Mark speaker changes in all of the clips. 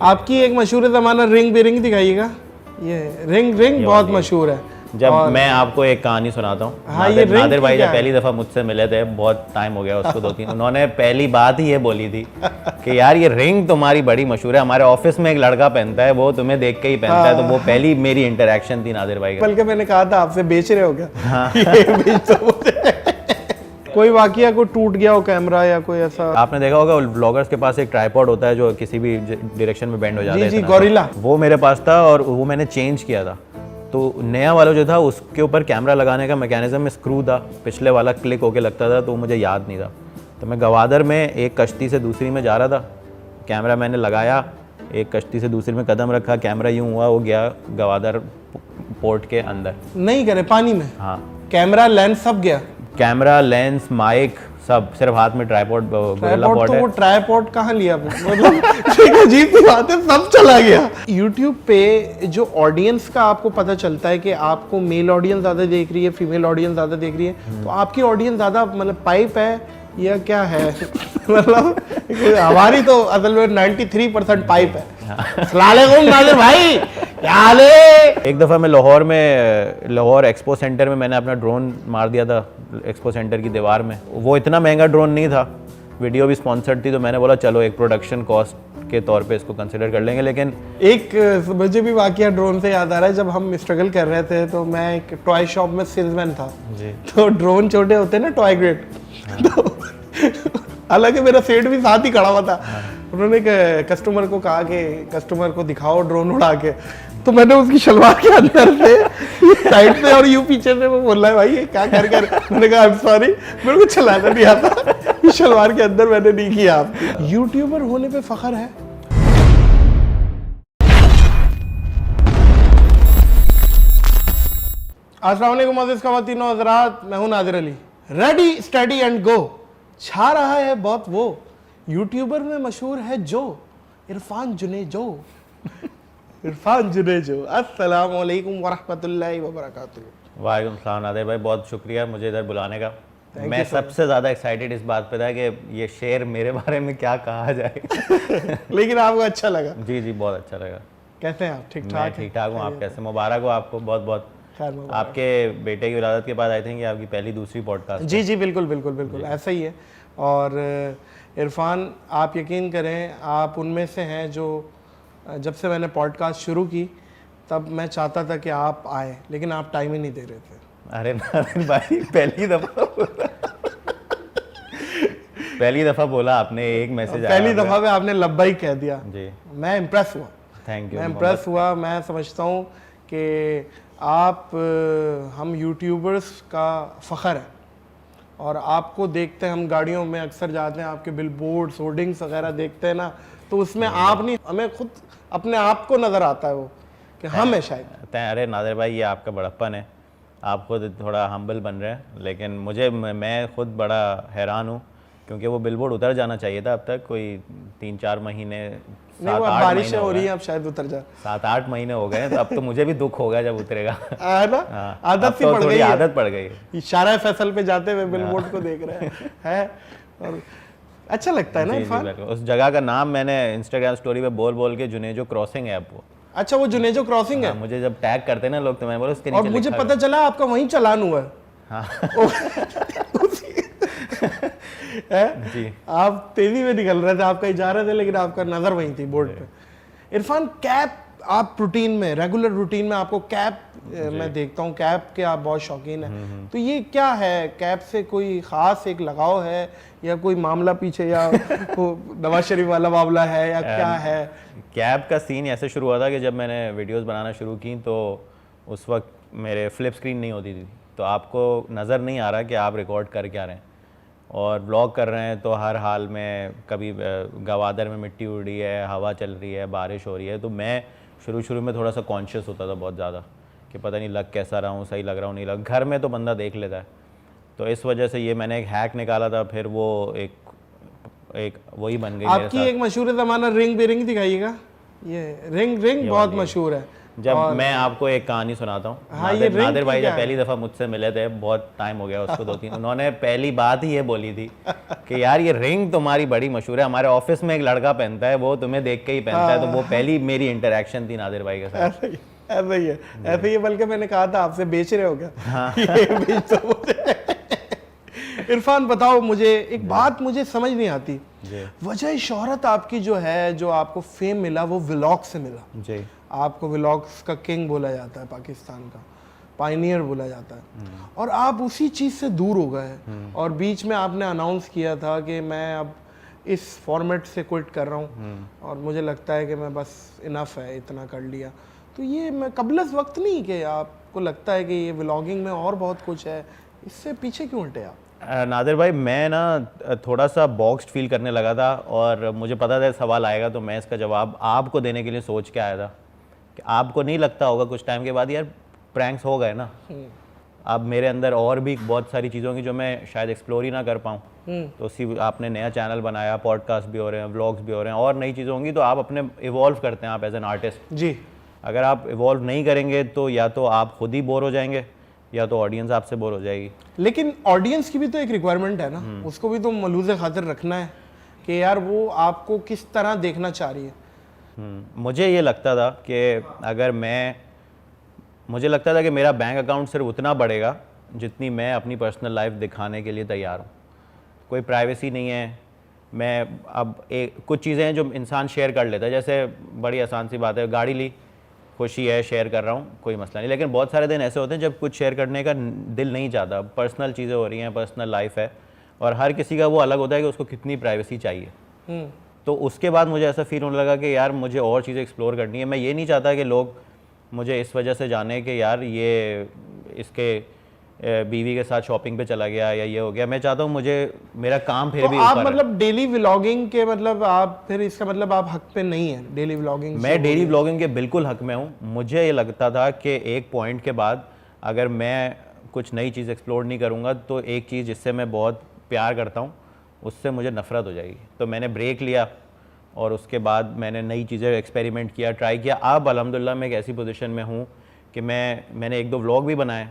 Speaker 1: आपकी एक मशहूर ज़माना रिंग बिरिंग दिखाइएगा। ये रिंग रिंग बहुत मशहूर है।
Speaker 2: जब मैं आपको एक कहानी सुनाता हूँ।
Speaker 1: हाँ, ये
Speaker 2: नादिर भाई जब
Speaker 1: है?
Speaker 2: पहली दफ़ा मुझसे मिले थे, बहुत टाइम हो गया उसको 2-3, उन्होंने पहली बात ही ये बोली थी कि यार ये रिंग तुम्हारी बड़ी मशहूर है, हमारे ऑफिस में एक लड़का पहनता है, वो तुम्हें देख के ही पहनता है। तो वो पहली मेरी इंटरेक्शन थी नादिर भाई का।
Speaker 1: बल्कि मैंने कहा था आपसे बेच रहे हो क्या? हाँ। ये बेच दो मुझे। कोई वाकया कोई टूट गया हो कैमरा या कोई ऐसा?
Speaker 2: आपने देखा होगा ब्लॉगर्स के पास एक ट्राइपॉड होता है जो किसी भी डायरेक्शन में बेंड हो जाता है।
Speaker 1: जी, गोरिल्ला।
Speaker 2: वो मेरे पास था और वो मैंने चेंज किया था। तो नया वाला जो था उसके ऊपर कैमरा लगाने का मैकेनिज्म में स्क्रू था, पिछले वाला क्लिक होके लगता था, तो मुझे याद नहीं था। तो मैं गवादर में एक कश्ती से दूसरी में जा रहा था, कैमरा मैंने लगाया, एक कश्ती से दूसरी में कदम रखा, कैमरा यूँ हुआ, वो गया गवादर पोर्ट के अंदर।
Speaker 1: नहीं करे पानी में?
Speaker 2: हाँ।
Speaker 1: कैमरा लेंस सब गया?
Speaker 2: कैमरा लेंस माइक सब, सिर्फ हाथ में ट्राइपॉड गोरिल्ला पॉड है।
Speaker 1: तो वो ट्राइपॉड कहाँ लिया? मतलब एक अजीब सी बात है, सब चला गया। YouTube पे जो ऑडियंस का आपको पता चलता है कि आपको मेल ऑडियंस ज्यादा देख रही है, फीमेल ऑडियंस ज्यादा देख रही है, तो आपकी ऑडियंस ज्यादा मतलब पाइप है या क्या है? मतलब हमारी तो असल में 93% पाइप है। अस्सलाम वालेकुम नादिर भाई, क्या हाल है?
Speaker 2: एक दफ़ा मैं लाहौर एक्सपो सेंटर में मैंने अपना ड्रोन मार दिया था, एक्सपो सेंटर की दीवार में। वो इतना महंगा ड्रोन नहीं था, वीडियो भी स्पॉन्सर्ड थी, तो मैंने बोला चलो एक प्रोडक्शन कॉस्ट के तौर पे इसको कंसिडर कर लेंगे। लेकिन एक
Speaker 1: मुझे भी वाकया ड्रोन से याद आ रहा है, जब हम स्ट्रगल कर रहे थे तो मैं एक टॉय शॉप में सेल्समैन था जी। तो ड्रोन छोटे होते हैं ना, टॉय ग्रेड। तो हालांकि मेरा सेट भी साथ ही खड़ा हुआ था। उन्होंने कस्टमर को कहा कि कस्टमर को दिखाओ ड्रोन उड़ा के, तो मैंने उसकी शलवार के अंदर से साइड से और यूं पीछे से वो बोल रहा है भाई ये क्या कर मैंने कहा आई एम सॉरी, मेरे को चलाना नहीं आता। शलवार के अंदर मैंने नहीं किया। आपकी यूट्यूबर होने पे फख्र है? अस्सलाम वालेकुम अज़ीज़ ख़वातीन व हज़रात, मैं हूं Nadir Ali. Ready steady and go छा रहा है बहुत वो, यूट्यूबर में मशहूर है जो इरफान जुनेजो। इरफान जुनेजो। अस्सलाम वालेकुम व रहमतुल्लाहि व बरकातुहू।
Speaker 2: वालेकुम सलाम नादिर भाई, बहुत शुक्रिया मुझे इधर बुलाने का। मैं सबसे ज़्यादा एक्साइटेड इस बात पे था कि ये शेर मेरे बारे में क्या कहा जाए।
Speaker 1: लेकिन आपको अच्छा लगा?
Speaker 2: जी जी, बहुत अच्छा लगा।
Speaker 1: कैसे हैं आप? ठीक ठाक?
Speaker 2: मैं ठीक ठाक हूँ, आप कैसे? मुबारक हो आपको, बहुत बहुत। आपके बेटे की विलादत के बाद आई थिंक ये आपकी पहली दूसरी पॉडकास्ट।
Speaker 1: जी जी बिल्कुल बिल्कुल बिल्कुल ऐसा ही है। और इरफान, आप यकीन करें, आप उनमें से हैं जो जब से मैंने पॉडकास्ट शुरू की तब मैं चाहता था कि आप आए, लेकिन आप टाइम ही नहीं दे रहे थे।
Speaker 2: अरे नादिर भाई, पहली दफ़ा बोला आपने, एक मैसेज आया,
Speaker 1: पहली दफ़ा में आपने लब्बाई कह दिया
Speaker 2: जी।
Speaker 1: मैं इम्प्रेस हुआ।
Speaker 2: Thank you.
Speaker 1: मैं इम्प्रेस हुआ। मैं समझता हूँ कि आप हम यूट्यूबर्स का फ़ख्र है, और आपको देखते हैं, हम गाड़ियों में अक्सर जाते हैं, आपके बिलबोर्ड्स होर्डिंग्स वगैरह देखते हैं ना, तो उसमें आप नहीं, हमें खुद अपने आप को नज़र आता है वो कि हम है शायद।
Speaker 2: अरे नादिर भाई, ये आपका बड़प्पन है, आप खुद थोड़ा हम्बल बन रहे हैं, लेकिन मैं खुद बड़ा हैरान हूँ क्योंकि वो बिलबोर्ड उतर जाना चाहिए था अब तक, कोई 3-4 महीने,
Speaker 1: नहीं, वो बारिशें हो रही हैं, अब शायद उतर जाए।
Speaker 2: 7-8 महीने हो गए, तो अब तो मुझे भी दुख होगा जब उतरेगा।
Speaker 1: ना आदत सी पड़ गई,
Speaker 2: आदत पड़ गई।
Speaker 1: इशारा फैसल पे जाते हुए बिलबोर्ड को देख रहे हैं और अच्छा लगता है ना इरफान?
Speaker 2: उस जगह का नाम मैंने इंस्टाग्राम स्टोरी पे बोल बोल के जुनेजो क्रॉसिंग है अब वो।
Speaker 1: अच्छा, वो जुनेजो क्रॉसिंग है?
Speaker 2: मुझे जब टैग करते हैं ना लोग, तो मैं बोला उसके
Speaker 1: नीचे, और मुझे पता चला आपका वहीं चालान हुआ है।
Speaker 2: हाँ।
Speaker 1: जी। आप तेजी में निकल रहे थे, आप कहीं जा रहे थे, लेकिन आपका नजर वहीं थी बोर्ड पे। इरफान, कैप आप रूटीन में, रेगुलर रूटीन में आपको कैप मैं देखता हूँ, कैप के आप बहुत शौकीन हैं, तो ये क्या है? कैप से कोई खास एक लगाव है या कोई मामला पीछे, या नवाज शरीफ वाला मामला है, या क्या है?
Speaker 2: कैप का सीन ऐसे शुरू हुआ था कि जब मैंने वीडियोस बनाना शुरू की तो उस वक्त मेरे फ्लिप स्क्रीन नहीं होती थी, तो आपको नज़र नहीं आ रहा कि आप रिकॉर्ड कर क्या रहे हैं, और व्लॉग कर रहे हैं तो हर हाल में कभी गवादर में मिट्टी उड़ रही है, हवा चल रही है, बारिश हो रही है, तो मैं शुरू में थोड़ा सा कॉन्शियस होता था बहुत ज़्यादा कि पता नहीं लग कैसा रहा हूँ, सही लग रहा हूँ नहीं लग। घर में तो बंदा देख लेता है, तो इस वजह से ये मैंने एक हैक निकाला था, फिर वो एक वही बन गई।
Speaker 1: आपकी एक मशहूर ज़माना रिंग बिरिंग दिखाइएगा। ये रिंग रिंग बहुत मशहूर है।
Speaker 2: जब मैं आपको एक कहानी सुनाता हूँ।
Speaker 1: हाँ, ये रिंग
Speaker 2: नादिर भाई
Speaker 1: क्या
Speaker 2: जब पहली दफ़ा मुझसे मिले थे, बहुत टाइम हो गया उसको 2-3, उन्होंने पहली बात ही ये बोली थी कि यार ये रिंग तुम्हारी बड़ी मशहूर है, हमारे ऑफिस में एक लड़का पहनता है, वो तुम्हें देख के ही पहनता है। तो वो पहली मेरी इंटरेक्शन थी नादिर भाई के साथ।
Speaker 1: ऐसा ही है, ऐसा ही है। बल्कि मैंने कहा था आपसे बेच रहे हो क्या? ये बेच दो मुझे। इरफान बताओ मुझे एक बात, मुझे समझ नहीं आती, वजह शोहरत आपकी जो है, जो आपको फेम मिला वो व्लॉग से मिला
Speaker 2: जी।
Speaker 1: आपको व्लॉग्स का किंग बोला जाता है, पाकिस्तान का पायनियर बोला जाता है, और आप उसी चीज़ से दूर हो गए। और बीच में आपने अनाउंस किया था कि मैं अब इस फॉर्मेट से क्विट कर रहा हूँ और मुझे लगता है कि मैं बस इनफ है, इतना कर लिया। तो ये मैं कबलस वक्त नहीं कि आपको लगता है कि ये व्लॉगिंग में और बहुत कुछ है, इससे पीछे क्यों हटे आप?
Speaker 2: नादिर भाई मैं ना थोड़ा सा बॉक्स्ड फील करने लगा था, और मुझे पता था सवाल आएगा, तो मैं इसका जवाब आपको देने के लिए सोच के आया था कि आपको नहीं लगता होगा कुछ टाइम के बाद यार प्रैंक्स हो गए ना, अब मेरे अंदर और भी बहुत सारी चीज़ों की जो मैं शायद एक्सप्लोर ही ना कर पाऊँ। तो उसी आपने नया चैनल बनाया, पॉडकास्ट भी हो रहे हैं, व्लॉग्स भी हो रहे हैं, और नई चीज़ें होंगी, तो आप अपने इवॉल्व करते हैं आप एज एन आर्टिस्ट
Speaker 1: जी।
Speaker 2: अगर आप इवॉल्व नहीं करेंगे तो या तो आप खुद ही बोर हो जाएंगे या तो ऑडियंस आपसे बोर हो जाएगी।
Speaker 1: लेकिन ऑडियंस की भी तो एक रिक्वायरमेंट है ना, उसको भी तो मलूज़े खातिर रखना है कि यार वो आपको किस तरह देखना चाह रही है।
Speaker 2: मुझे ये लगता था कि अगर मुझे लगता था कि मेरा बैंक अकाउंट सिर्फ उतना बढ़ेगा जितनी मैं अपनी पर्सनल लाइफ दिखाने के लिए तैयार हूँ। कोई प्राइवेसी नहीं है। मैं अब कुछ चीज़ें हैं जो इंसान शेयर कर लेता है, जैसे बड़ी आसान सी बात है, गाड़ी ली, खुशी है, शेयर कर रहा हूँ, कोई मसला नहीं। लेकिन बहुत सारे दिन ऐसे होते हैं जब कुछ शेयर करने का दिल नहीं चाहता, पर्सनल चीज़ें हो रही हैं, पर्सनल लाइफ है, और हर किसी का वो अलग होता है कि उसको कितनी प्राइवेसी चाहिए। तो उसके बाद मुझे ऐसा फील होने लगा कि यार मुझे और चीज़ें एक्सप्लोर करनी है। मैं ये नहीं चाहता कि लोग मुझे इस वजह से जाने कि यार ये इसके बीवी के साथ शॉपिंग पे चला गया या ये हो गया। मैं चाहता हूँ मुझे मेरा काम फिर
Speaker 1: तो
Speaker 2: भी
Speaker 1: आप
Speaker 2: ऊपर
Speaker 1: मतलब डेली व्लॉगिंग के मतलब आप फिर इसका मतलब आप हक पे नहीं है डेली व्लॉगिंग?
Speaker 2: मैं डेली व्लॉगिंग के बिल्कुल हक में हूँ। मुझे ये लगता था कि एक पॉइंट के बाद अगर मैं कुछ नई चीज़ एक्सप्लोर नहीं करूँगा तो एक चीज़ जिससे मैं बहुत प्यार करता हूँ उससे मुझे नफ़रत हो जाएगी। तो मैंने ब्रेक लिया और उसके बाद मैंने नई चीज़ें एक्सपेरिमेंट किया, ट्राई किया। अब अल्हम्दुलिल्लाह मैं एक ऐसी पोजीशन में हूँ कि मैंने 1-2 व्लॉग भी बनाए,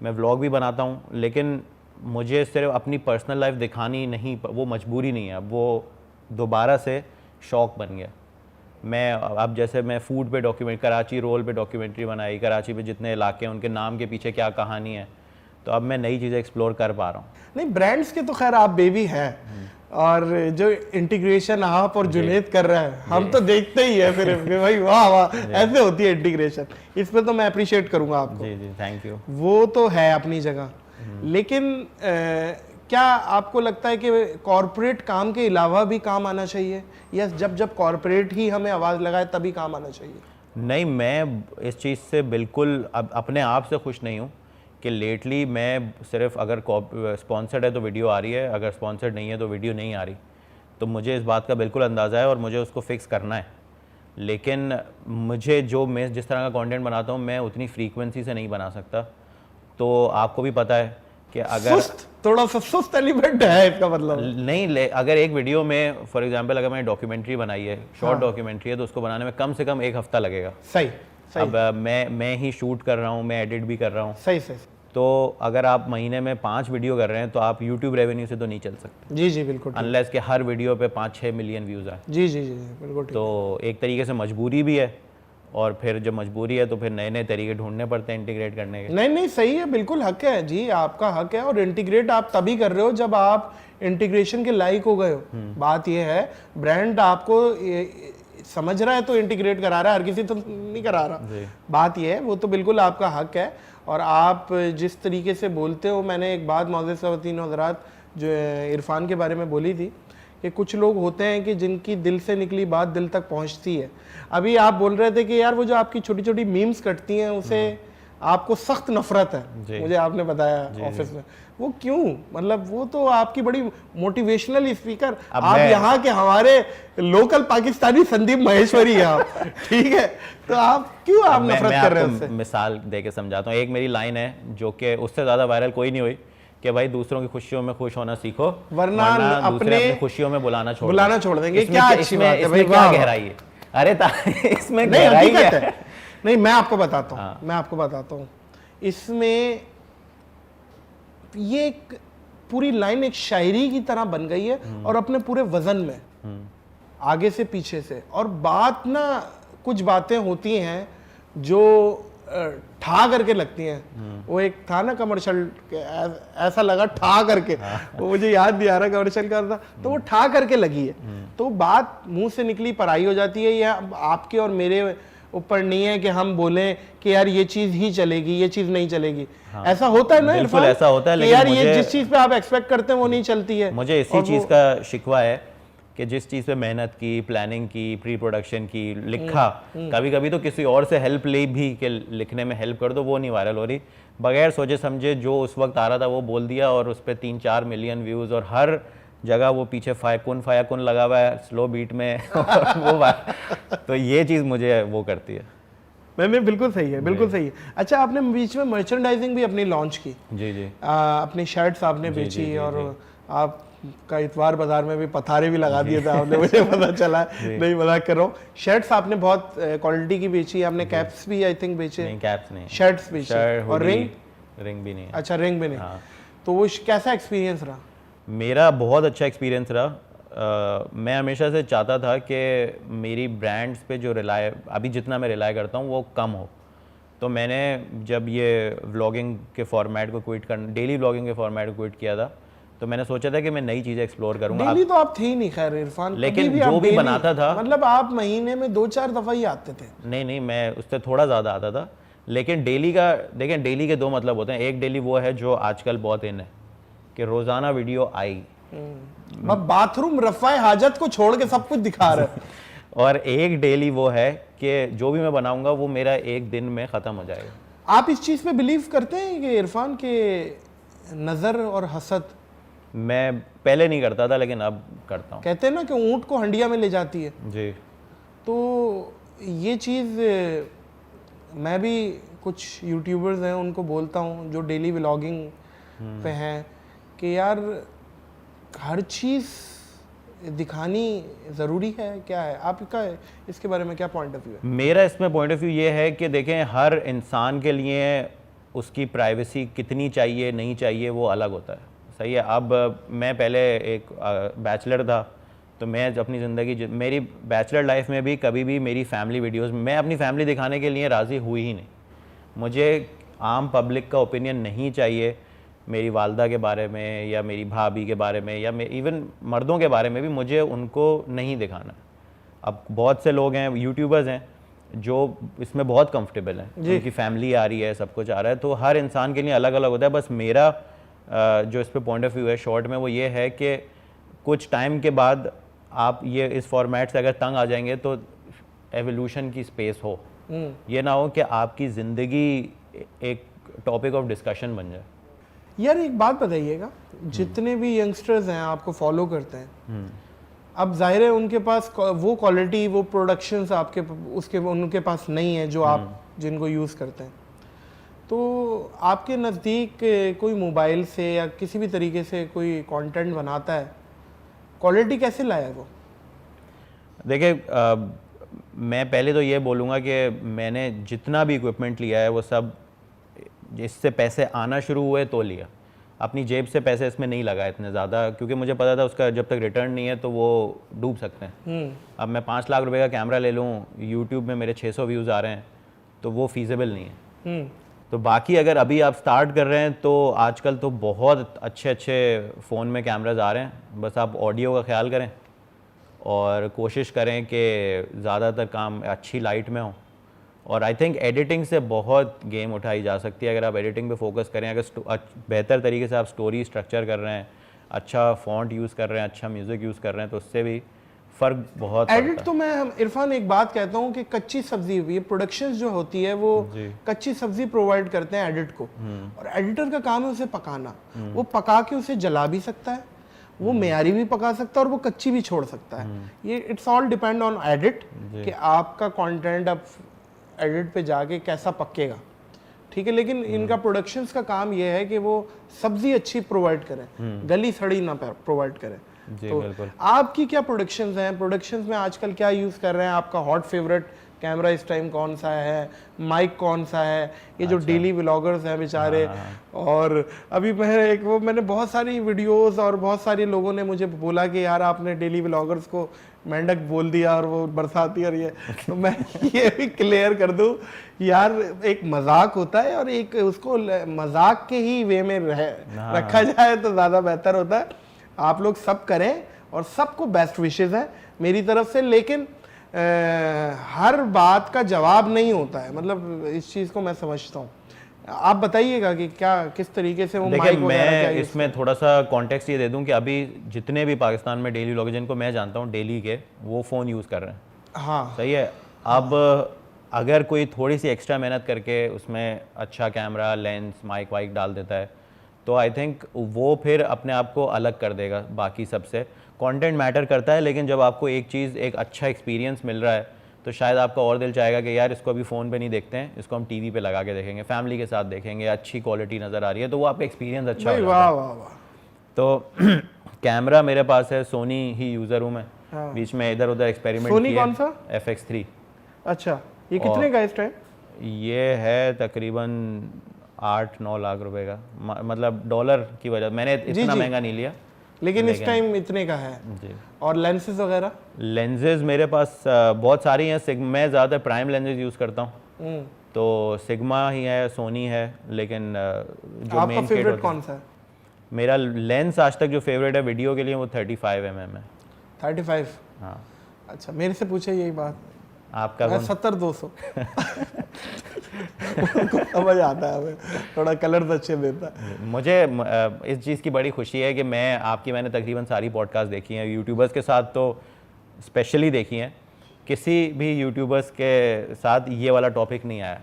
Speaker 2: मैं व्लॉग भी बनाता हूँ, लेकिन मुझे सिर्फ अपनी पर्सनल लाइफ दिखानी नहीं, वो मजबूरी नहीं है, अब वो दोबारा से शौक़ बन गया। मैं अब जैसे मैं फूड पे डॉक्यूमेंट, कराची रोल पे डॉक्यूमेंट्री बनाई, कराची पे जितने इलाके हैं उनके नाम के पीछे क्या कहानी है, तो अब मैं नई चीज़ें एक्सप्लोर कर पा रहा हूँ।
Speaker 1: नहीं, ब्रांड्स के तो खैर आप बेबी हैं, और जो इंटीग्रेशन आप और जुनेद कर रहा है हम तो देखते ही है फिर भाई वाह वाह, ऐसे होती है इंटीग्रेशन। इस पे तो मैं अप्रिशिएट करूंगा आपको।
Speaker 2: जी जी, थैंक यू।
Speaker 1: वो तो है अपनी जगह, लेकिन क्या आपको लगता है कि कॉर्पोरेट काम के अलावा भी काम आना चाहिए, या जब कॉर्पोरेट ही हमें आवाज़ लगाए तभी काम आना चाहिए?
Speaker 2: नहीं, मैं इस चीज़ से बिल्कुल अपने आप से खुश नहीं हूँ कि लेटली मैं सिर्फ अगर स्पॉन्सर्ड है तो वीडियो आ रही है, अगर स्पॉन्सर्ड नहीं है तो वीडियो नहीं आ रही। तो मुझे इस बात का बिल्कुल अंदाज़ा है और मुझे उसको फिक्स करना है। लेकिन मुझे मैं जिस तरह का कंटेंट बनाता हूँ मैं उतनी फ्रीक्वेंसी से नहीं बना सकता। तो आपको भी पता है कि अगर
Speaker 1: थोड़ा सा सुस्त एलिमेंट है इसका मतलब
Speaker 2: नहीं, अगर एक वीडियो में फॉर एग्जांपल अगर मैंने डॉक्यूमेंट्री बनाई है, शॉर्ट डॉक्यूमेंट्री है, तो उसको बनाने में कम से कम 1 हफ्ता लगेगा।
Speaker 1: सही।
Speaker 2: अब मैं ही शूट कर रहा हूँ, मैं एडिट भी कर रहा हूँ।
Speaker 1: सही।
Speaker 2: तो अगर आप महीने में 5 वीडियो कर रहे हैं तो आप यूट्यूब रेवेन्यू से तो नहीं चल सकते।
Speaker 1: जी बिल्कुल,
Speaker 2: अनलेस कि हर वीडियो पे 5-6 मिलियन व्यूज़ आए।
Speaker 1: जी बिल्कुल।
Speaker 2: तो एक तरीके से मजबूरी भी है, और फिर जब मजबूरी है तो फिर नए नए तरीके ढूंढने पड़ते हैं इंटीग्रेट करने के।
Speaker 1: नहीं सही है, बिल्कुल हक है जी, आपका हक है। और इंटीग्रेट आप तभी कर रहे हो जब आप इंटीग्रेशन के लायक हो गए हो। बात ये है, ब्रांड आपको समझ रहा है तो इंटीग्रेट करा रहा है, हर किसी तो नहीं करा रहा। बात ये है, वो तो बिल्कुल आपका हक है। और आप जिस तरीके से बोलते हो, मैंने एक बात मौजूद सवातीन हज़रात जो इरफान के बारे में बोली थी कि कुछ लोग होते हैं कि जिनकी दिल से निकली बात दिल तक पहुंचती है। अभी आप बोल रहे थे कि यार वो जो आपकी छोटी छोटी मीम्स कटती हैं उसे आपको सख्त नफरत है, मुझे आपने बताया ऑफिस में। वो क्यों? मतलब वो तो आपकी बड़ी मोटिवेशनल स्पीकर, आप यहाँ के हमारे लोकल पाकिस्तानी संदीप महेश्वरी हैं आप, ठीक है? तो आप क्यों आप नफरत कर रहे हैं उससे?
Speaker 2: मिसाल दे के समझाता हूँ। एक मेरी लाइन है जो कि उससे ज़्यादा वायरल कोई नहीं हुई कि भाई दूसरों की खुशियों में खुश होना सीखो,
Speaker 1: वरना
Speaker 2: अपने खुशियों में बुलाना
Speaker 1: छोड़ देंगे। क्या अच्छी बात है भाई,
Speaker 2: क्या गहराई है? अरे इसमें गहराई है।
Speaker 1: नहीं, मैं आपको बताता हूँ इसमें ये एक पूरी लाइन एक शायरी की तरह बन गई है और अपने पूरे वजन में, आगे से पीछे से। और बात ना, कुछ बातें होती हैं जो ठा करके लगती हैं। वो एक था ना कमर्शियल, ऐसा लगा ठा करके, वो मुझे याद नहीं आ रहा कमर्शियल का था, तो वो ठा करके लगी है। तो बात मुंह से निकली पराई हो जाती है। या आपके और मेरे ऊपर नहीं है कि हम बोलें कि यार ये चीज ही चलेगी, ये चीज नहीं चलेगी। ऐसा होता है ना
Speaker 2: बिल्कुल
Speaker 1: इरफान,
Speaker 2: ऐसा होता है,
Speaker 1: कि
Speaker 2: लेकिन
Speaker 1: यार ये
Speaker 2: मुझे
Speaker 1: जिस चीज पे आप एक्सपेक्ट करते हैं वो नहीं चलती है।
Speaker 2: मुझे इसी चीज़ का शिकवा है कि जिस चीज़ पे मेहनत की, प्लानिंग की, प्री प्रोडक्शन की, लिखा, कभी कभी तो किसी और से हेल्प ली भी कि लिखने में हेल्प कर दो, वो नहीं वायरल हो रही। बगैर सोचे समझे जो उस वक्त आ रहा था वो बोल दिया और उस पर 3-4 मिलियन व्यूज़, और हर जगह वो पीछे फायकुन लगा हुआ है स्लो बीट में तो ये चीज़ मुझे वो करती है।
Speaker 1: नहीं, बिल्कुल सही है, बिल्कुल सही है। अच्छा, आपने बीच में मर्चेंडाइजिंग भी अपनी लॉन्च की।
Speaker 2: जी जी।
Speaker 1: अपनी शर्ट्स आपने बेची और आपका इतवार बाजार में भी पथारे भी लगा दिए थे आपने, मुझे पता चला। नहीं, मजाक कर रहा हूँ। शर्ट्स आपने बहुत क्वालिटी की बेची, आपने कैप्स भी आई थिंक बेचे।
Speaker 2: नहीं, कैप्स नहीं,
Speaker 1: शर्ट्स बेचे। और
Speaker 2: रिंग भी नहीं।
Speaker 1: अच्छा, रिंग भी नहीं। तो वो कैसा एक्सपीरियंस रहा?
Speaker 2: मेरा बहुत अच्छा एक्सपीरियंस रहा। मैं हमेशा से चाहता था कि मेरी ब्रांड्स पे जो अभी जितना मैं रिलाय करता हूँ वो कम हो। तो मैंने जब ये व्लॉगिंग के फॉर्मेट को डेली व्लॉगिंग के फॉर्मेट को क्विट किया था, तो मैंने सोचा था कि मैं नई चीज़ें एक्सप्लोर करूँगा।
Speaker 1: डेली तो आप थे ही नहीं खैर इरफान,
Speaker 2: लेकिन जो भी बनाता था,
Speaker 1: मतलब आप महीने में 2-4 दफ़ा ही आते थे।
Speaker 2: नहीं, मैं उससे थोड़ा ज़्यादा आता था। लेकिन डेली का, देखें, डेली के 2 मतलब होते हैं। एक डेली वो है जो आजकल बहुत इन है कि रोज़ाना वीडियो आई,
Speaker 1: अब बाथरूम रफ़ाए हाजत को छोड़ के सब कुछ दिखा रहे हैं।
Speaker 2: और एक डेली वो है कि जो भी मैं बनाऊंगा वो मेरा एक दिन में ख़त्म हो जाएगा।
Speaker 1: आप इस चीज़ पे बिलीव करते हैं कि इरफान के नज़र और हसद?
Speaker 2: मैं पहले नहीं करता था, लेकिन अब करता हूँ।
Speaker 1: कहते हैं ना कि ऊंट को हंडिया में ले जाती है।
Speaker 2: जी।
Speaker 1: तो ये चीज़ मैं भी कुछ यूट्यूबर्स हैं उनको बोलता हूँ जो डेली व्लॉगिंग पे हैं कि यार हर चीज़ दिखानी ज़रूरी है, क्या है आपका इसके बारे में क्या पॉइंट ऑफ व्यू है?
Speaker 2: मेरा इसमें पॉइंट ऑफ व्यू ये है कि देखें, हर इंसान के लिए उसकी प्राइवेसी कितनी चाहिए नहीं चाहिए वो अलग होता है। सही है। अब मैं पहले एक बैचलर था, तो मैं अपनी ज़िंदगी, मेरी बैचलर लाइफ में भी कभी भी मेरी फैमिली वीडियोस, मैं अपनी फैमिली दिखाने के लिए राज़ी हुई ही नहीं। मुझे आम पब्लिक का ओपिनियन नहीं चाहिए मेरी वालदा के बारे में या मेरी भाभी के बारे में या इवन मर्दों के बारे में भी, मुझे उनको नहीं दिखाना। अब बहुत से लोग हैं, यूट्यूबर्स हैं, जो इसमें बहुत कंफर्टेबल हैं, उनकी फैमिली आ रही है, सब कुछ आ रहा है, तो हर इंसान के लिए अलग अलग होता है। बस मेरा जो इस पर पॉइंट ऑफ व्यू है शॉर्ट में, वो ये है कि कुछ टाइम के बाद आप ये इस फॉर्मेट से अगर तंग आ जाएंगे तो एवोल्यूशन की स्पेस हो, ये ना हो कि आपकी ज़िंदगी एक टॉपिक ऑफ डिस्कशन बन जाए।
Speaker 1: यार एक बात बताइएगा, जितने भी यंगस्टर्स हैं आपको फॉलो करते हैं, अब जाहिर है उनके पास वो क्वालिटी, वो प्रोडक्शंस आपके उसके उनके पास नहीं है जो आप जिनको यूज़ करते हैं। तो आपके नज़दीक कोई मोबाइल से या किसी भी तरीके से कोई कंटेंट बनाता है, क्वालिटी कैसे लाया वो?
Speaker 2: देखिए, मैं पहले तो ये बोलूँगा कि मैंने जितना भी इक्विपमेंट लिया है वो सब इससे पैसे आना शुरू हुए तो लिया। अपनी जेब से पैसे इसमें नहीं लगाए इतने ज़्यादा, क्योंकि मुझे पता था उसका जब तक रिटर्न नहीं है तो वो डूब सकते हैं। अब मैं 5 लाख रुपए का कैमरा ले लूँ, यूट्यूब में मेरे 600 व्यूज़ आ रहे हैं, तो वो फीजिबल नहीं है। तो बाकी अगर अभी आप स्टार्ट कर रहे हैं तो आजकल तो बहुत अच्छे अच्छे फ़ोन में कैमराज आ रहे हैं। बस आप ऑडियो का ख्याल करें और कोशिश करें कि ज़्यादातर काम अच्छी लाइट में हो। और आई थिंक एडिटिंग से बहुत गेम उठाई जा सकती है अगर आप एडिटिंग पे फोकस करें। अगर बेहतर तरीके से आप स्टोरी स्ट्रक्चर कर रहे हैं, अच्छा फॉन्ट यूज़ कर रहे हैं, अच्छा म्यूज़िक यूज़ कर रहे हैं, तो उससे भी फ़र्क बहुत
Speaker 1: एडिट तो मैं इरफान एक बात कहता हूँ कि कच्ची सब्जी, ये प्रोडक्शंस जो होती है वो कच्ची सब्जी प्रोवाइड करते हैं एडिट को, और एडिटर का काम है उसे पकाना। वो पका के उसे जला भी सकता है, वो मेयारी भी पका सकता है और वो कच्ची भी छोड़ सकता है। ये it's all depend on edit कि आपका कंटेंट अब एडिट पे जाके कैसा पकेगा, ठीक है। लेकिन इनका प्रोडक्शंस का काम ये है कि वो सब्जी अच्छी प्रोवाइड करें, गली सड़ी ना प्रोवाइड करें। तो आपकी क्या प्रोडक्शंस हैं? प्रोडक्शंस में आजकल क्या यूज़ कर रहे हैं? आपका हॉट फेवरेट कैमरा इस टाइम कौन सा है, माइक कौन सा है, ये जो डेली व्लॉगर्स हैं बेचारे। और अभी मैंने बहुत सारी वीडियोस और बहुत सारे लोगों ने मुझे बोला कि यार आपने डेली व्लॉगर्स को मेंढक बोल दिया और वो बरसाती और ये तो मैं ये भी क्लियर कर दूं यार, एक मजाक होता है और एक उसको मजाक के ही वे में रखा जाए तो ज़्यादा बेहतर होता है। आप लोग सब करें और सबको बेस्ट विशेज़ है मेरी तरफ से, लेकिन हर बात का जवाब नहीं होता है, मतलब इस चीज़ को मैं समझता हूँ। आप बताइएगा कि क्या किस तरीके से वो
Speaker 2: देखिए मैं इसमें थोड़ा सा कॉन्टेक्स्ट ये दे दूं कि अभी जितने भी पाकिस्तान में डेली व्लॉगर जिनको मैं जानता हूँ डेली के, वो फ़ोन यूज़ कर रहे हैं।
Speaker 1: हाँ
Speaker 2: सही है। अब अगर कोई थोड़ी सी एक्स्ट्रा मेहनत करके उसमें अच्छा कैमरा, लेंस, माइक वाइक डाल देता है तो आई थिंक वो फिर अपने आप को अलग कर देगा बाकी सबसे। कंटेंट मैटर करता है, लेकिन जब आपको एक चीज़, एक अच्छा एक्सपीरियंस मिल रहा है तो शायद आपका और दिल चाहेगा कि यार इसको अभी फ़ोन पे नहीं देखते हैं, इसको हम टीवी पे लगा के देखेंगे, फैमिली के साथ देखेंगे, अच्छी क्वालिटी नज़र आ रही है तो वो आपका एक्सपीरियंस अच्छा हो
Speaker 1: वाह वाह वाह।
Speaker 2: तो कैमरा मेरे पास है, सोनी ही यूज़र हूँ मैं। बीच में इधर उधर एक्सपेरिमेंट किया।
Speaker 1: सोनी कौन सा?
Speaker 2: FX3।
Speaker 1: अच्छा, ये कितने का इस टाइम?
Speaker 2: ये है तकरीबन 8-9 लाख रुपए का, मतलब डॉलर की वजह मैंने इतना महंगा नहीं लिया,
Speaker 1: लेकिन इस टाइम इतने का है
Speaker 2: जी।
Speaker 1: और लेंसेज वगैरह?
Speaker 2: लेंसेज मेरे पास बहुत सारी हैं। मैं ज़्यादा प्राइम लेंसेज यूज़ करता हूँ, तो सिग्मा ही है, सोनी है, लेकिन जो मेन
Speaker 1: फेवरेट कौन सा है?
Speaker 2: मेरा लेंस आज तक जो फेवरेट है वीडियो के लिए वो 35mm है।
Speaker 1: 35?
Speaker 2: हाँ।
Speaker 1: अच्छा, मेरे से पूछे यही बात।
Speaker 2: आपका
Speaker 1: मैं 70-200 समझ आता है हमें, थोड़ा कलर्स अच्छे देता है।
Speaker 2: मुझे इस चीज़ की बड़ी खुशी है कि मैंने तकरीबन सारी पॉडकास्ट देखी हैं, यूट्यूबर्स के साथ तो स्पेशली देखी हैं। किसी भी यूट्यूबर्स के साथ ये वाला टॉपिक नहीं आया,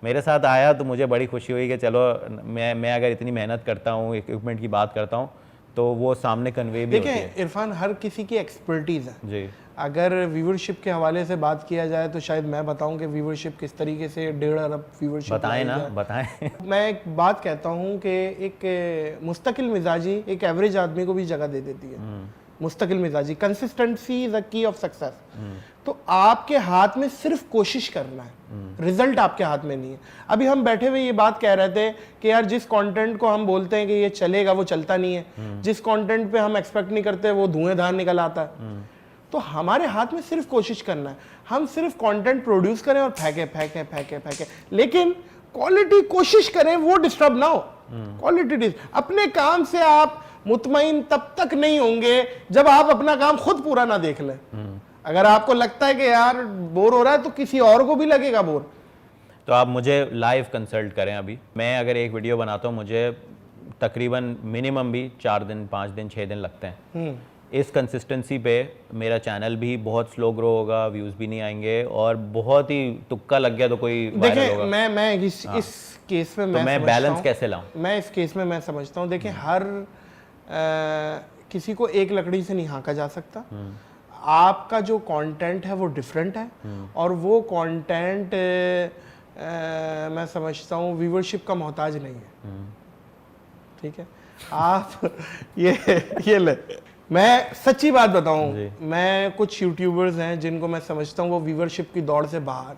Speaker 2: मेरे साथ आया तो मुझे बड़ी खुशी हुई कि चलो मैं अगर इतनी मेहनत करता हूँ, इक्विपमेंट की बात करता हूँ तो वो सामने कन्वे भी होती है।
Speaker 1: देखिए इरफान, हर किसी की एक्सपर्टीज़ है
Speaker 2: जी।
Speaker 1: अगर व्यूवरशिप के हवाले से बात किया जाए तो शायद मैं बताऊं कि व्यूवरशिप किस तरीके से 1.5 अरब व्यूवरशिप
Speaker 2: बताएं ना, बताएं।
Speaker 1: मैं एक बात कहता हूं कि एक मुस्तकिल मिजाजी एक एवरेज आदमी को भी जगह दे देती है। मुस्तकिल मिजाजी, consistency is the key of success. तो आपके हाथ में सिर्फ कोशिश करना है, रिजल्ट आपके हाथ में नहीं है। अभी हम बैठे हुए ये बात कह रहे थे कि यार जिस कंटेंट को हम बोलते हैं कि ये चलेगा वो चलता नहीं है, जिस कंटेंट पे हम एक्सपेक्ट नहीं करते वो धुएंधार निकल आता है। तो हमारे हाथ में सिर्फ कोशिश करना है, हम सिर्फ कंटेंट प्रोड्यूस करें और फेंके फेंके फेंके फेंके, लेकिन क्वालिटी कोशिश करें वो डिस्टर्ब ना हो। क्वालिटी अपने काम से आप मुतमईन तब तक नहीं होंगे जब आप अपना काम खुद पूरा ना देख लें। अगर आपको लगता है कि यार बोर हो रहा है तो किसी और को भी लगेगा बोर।
Speaker 2: तो आप मुझे लाइव कंसल्ट करें। अभी मैं अगर एक वीडियो बनाता हूँ मुझे तकरीबन मिनिमम भी 4 दिन 5 दिन 6 दिन लगते हैं। इस कंसिस्टेंसी पे मेरा चैनल भी बहुत स्लो ग्रो होगा, व्यूज़ भी नहीं आएंगे और बहुत ही तुक्का लग गया तो कोई वायरल होगा।
Speaker 1: मैं इस केस में
Speaker 2: तो मैं बैलेंस कैसे लाऊं?
Speaker 1: मैं इस केस में मैं समझता हूँ, देखिए हर किसी को एक लकड़ी से नहीं हाँका जा सकता। आपका जो कंटेंट है वो डिफरेंट है और वो कंटेंट मैं समझता हूँ व्यूवरशिप का मोहताज नहीं है। ठीक है, आप ये ले, मैं सच्ची बात बताऊं, मैं कुछ यूट्यूबर्स हैं जिनको मैं समझता हूं वो व्यूवरशिप की दौड़ से बाहर,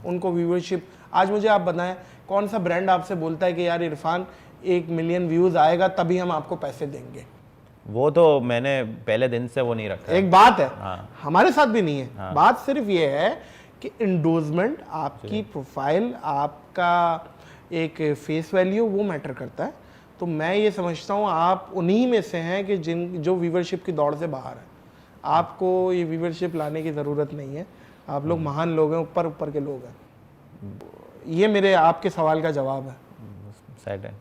Speaker 1: उनको व्यूवरशिप, आज मुझे आप बताएं कौन सा ब्रांड आपसे बोलता है कि यार इरफान 1 मिलियन व्यूज आएगा तभी हम आपको पैसे देंगे? वो
Speaker 2: तो मैंने पहले दिन से वो नहीं रखा।
Speaker 1: एक बात है, हमारे साथ भी नहीं है। बात सिर्फ ये है कि इंडोर्समेंट, आपकी प्रोफाइल, आपका एक फेस वैल्यू वो मैटर करता है। तो मैं ये समझता हूँ आप उन्हीं में से हैं कि जो व्यूवरशिप की दौड़ से बाहर है। आपको ये व्यूवरशिप लाने की ज़रूरत नहीं है, आप लोग महान लोग हैं, ऊपर ऊपर के लोग हैं। ये मेरे आपके सवाल का जवाब है।
Speaker 2: सैड है।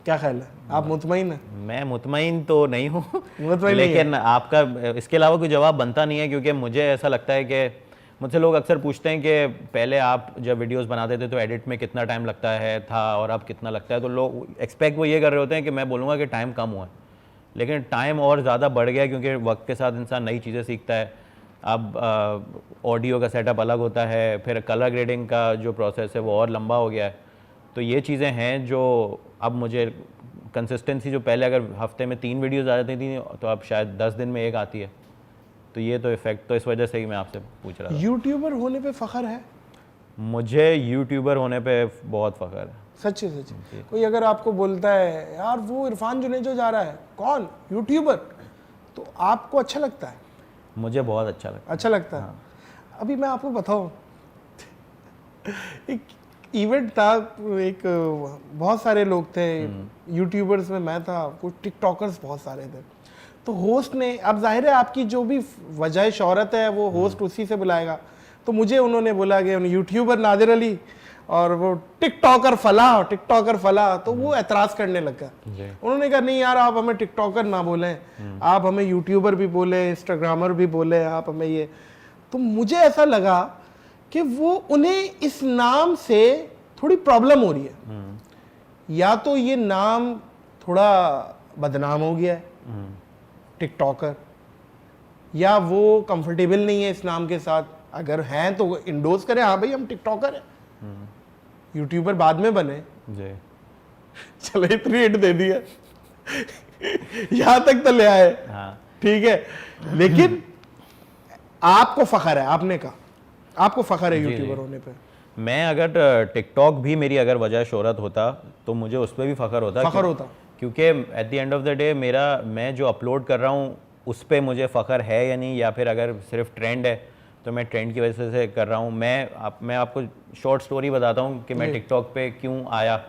Speaker 1: क्या ख्याल है, आप मुतमईन हैं?
Speaker 2: मैं मुतमईन तो नहीं हूँ लेकिन आपका इसके अलावा कोई जवाब बनता नहीं है, क्योंकि मुझे ऐसा लगता है कि मुझसे लोग अक्सर पूछते हैं कि पहले आप जब वीडियोस बनाते थे तो एडिट में कितना टाइम लगता है था और अब कितना लगता है, तो लोग एक्सपेक्ट वो ये कर रहे होते हैं कि मैं बोलूँगा कि टाइम कम हुआ है, लेकिन टाइम और ज़्यादा बढ़ गया क्योंकि वक्त के साथ इंसान नई चीज़ें सीखता है। अब ऑडियो का सेटअप अलग होता है, फिर कलर ग्रेडिंग का जो प्रोसेस है वो और लंबा हो गया है। तो ये चीज़ें हैं जो अब मुझे कंसिस्टेंसी, जो पहले अगर हफ्ते में 3 वीडियोज़ आ जाती थी तो अब शायद 10 दिन में एक आती है। तो ये तो इफेक्ट तो इस वजह से ही मैं आपसे पूछ रहा था।
Speaker 1: यूट्यूबर होने पे फख्र है?
Speaker 2: मुझे यूट्यूबर होने पे बहुत फख्र है।
Speaker 1: सच्ची सच्ची। कोई अगर आपको बोलता है यार वो इरफान जुनेजो जा रहा है, कौन, यूट्यूबर, तो आपको अच्छा लगता है?
Speaker 2: मुझे बहुत अच्छा लगता है।
Speaker 1: अच्छा लगता है। अभी मैं आपको बताऊं, एक इवेंट था, एक बहुत सारे लोग थे यूट्यूबर्स में, मैं था, कुछ टिकटॉकर्स बहुत सारे थे। तो होस्ट ने, अब जाहिर है आपकी जो भी वजह शोहरत है वो होस्ट उसी से बुलाएगा, तो मुझे उन्होंने बोला कि यूट्यूबर नादिर अली और वो टिकटॉकर फला, तो वो एतराज़ करने लगा। उन्होंने कहा नहीं यार, आप हमें टिकटॉकर ना बोलें, आप हमें यूट्यूबर भी बोले, इंस्टाग्रामर भी बोले, आप हमें ये। तो मुझे ऐसा लगा कि वो उन्हें इस नाम से थोड़ी प्रॉब्लम हो रही है, या तो ये नाम थोड़ा बदनाम हो गया है टिकटॉकर, या वो कंफर्टेबल नहीं है इस नाम के साथ। अगर हैं तो इंडोर्स करें, हाँ भाई हम टिकटॉकर हैं, यूट्यूबर बाद में बने
Speaker 2: जी।
Speaker 1: चलो इतनी हिंट दे दी है यहां तक तो ले आए,
Speaker 2: हाँ।
Speaker 1: ठीक है। लेकिन आपको फख्र है, आपने कहा आपको फख्र है यूट्यूबर होने पे।
Speaker 2: मैं अगर टिकटॉक भी मेरी अगर वजह शोहरत होता तो मुझे उस पर भी फख्र होता, क्योंकि at the end of the day मैं जो अपलोड कर रहा हूँ उस पर मुझे फ़ख्र है या नहीं, या फिर अगर सिर्फ ट्रेंड है तो मैं ट्रेंड की वजह से कर रहा हूँ। मैं आपको शॉर्ट स्टोरी बताता हूँ कि मैं टिकटॉक पे क्यों आया,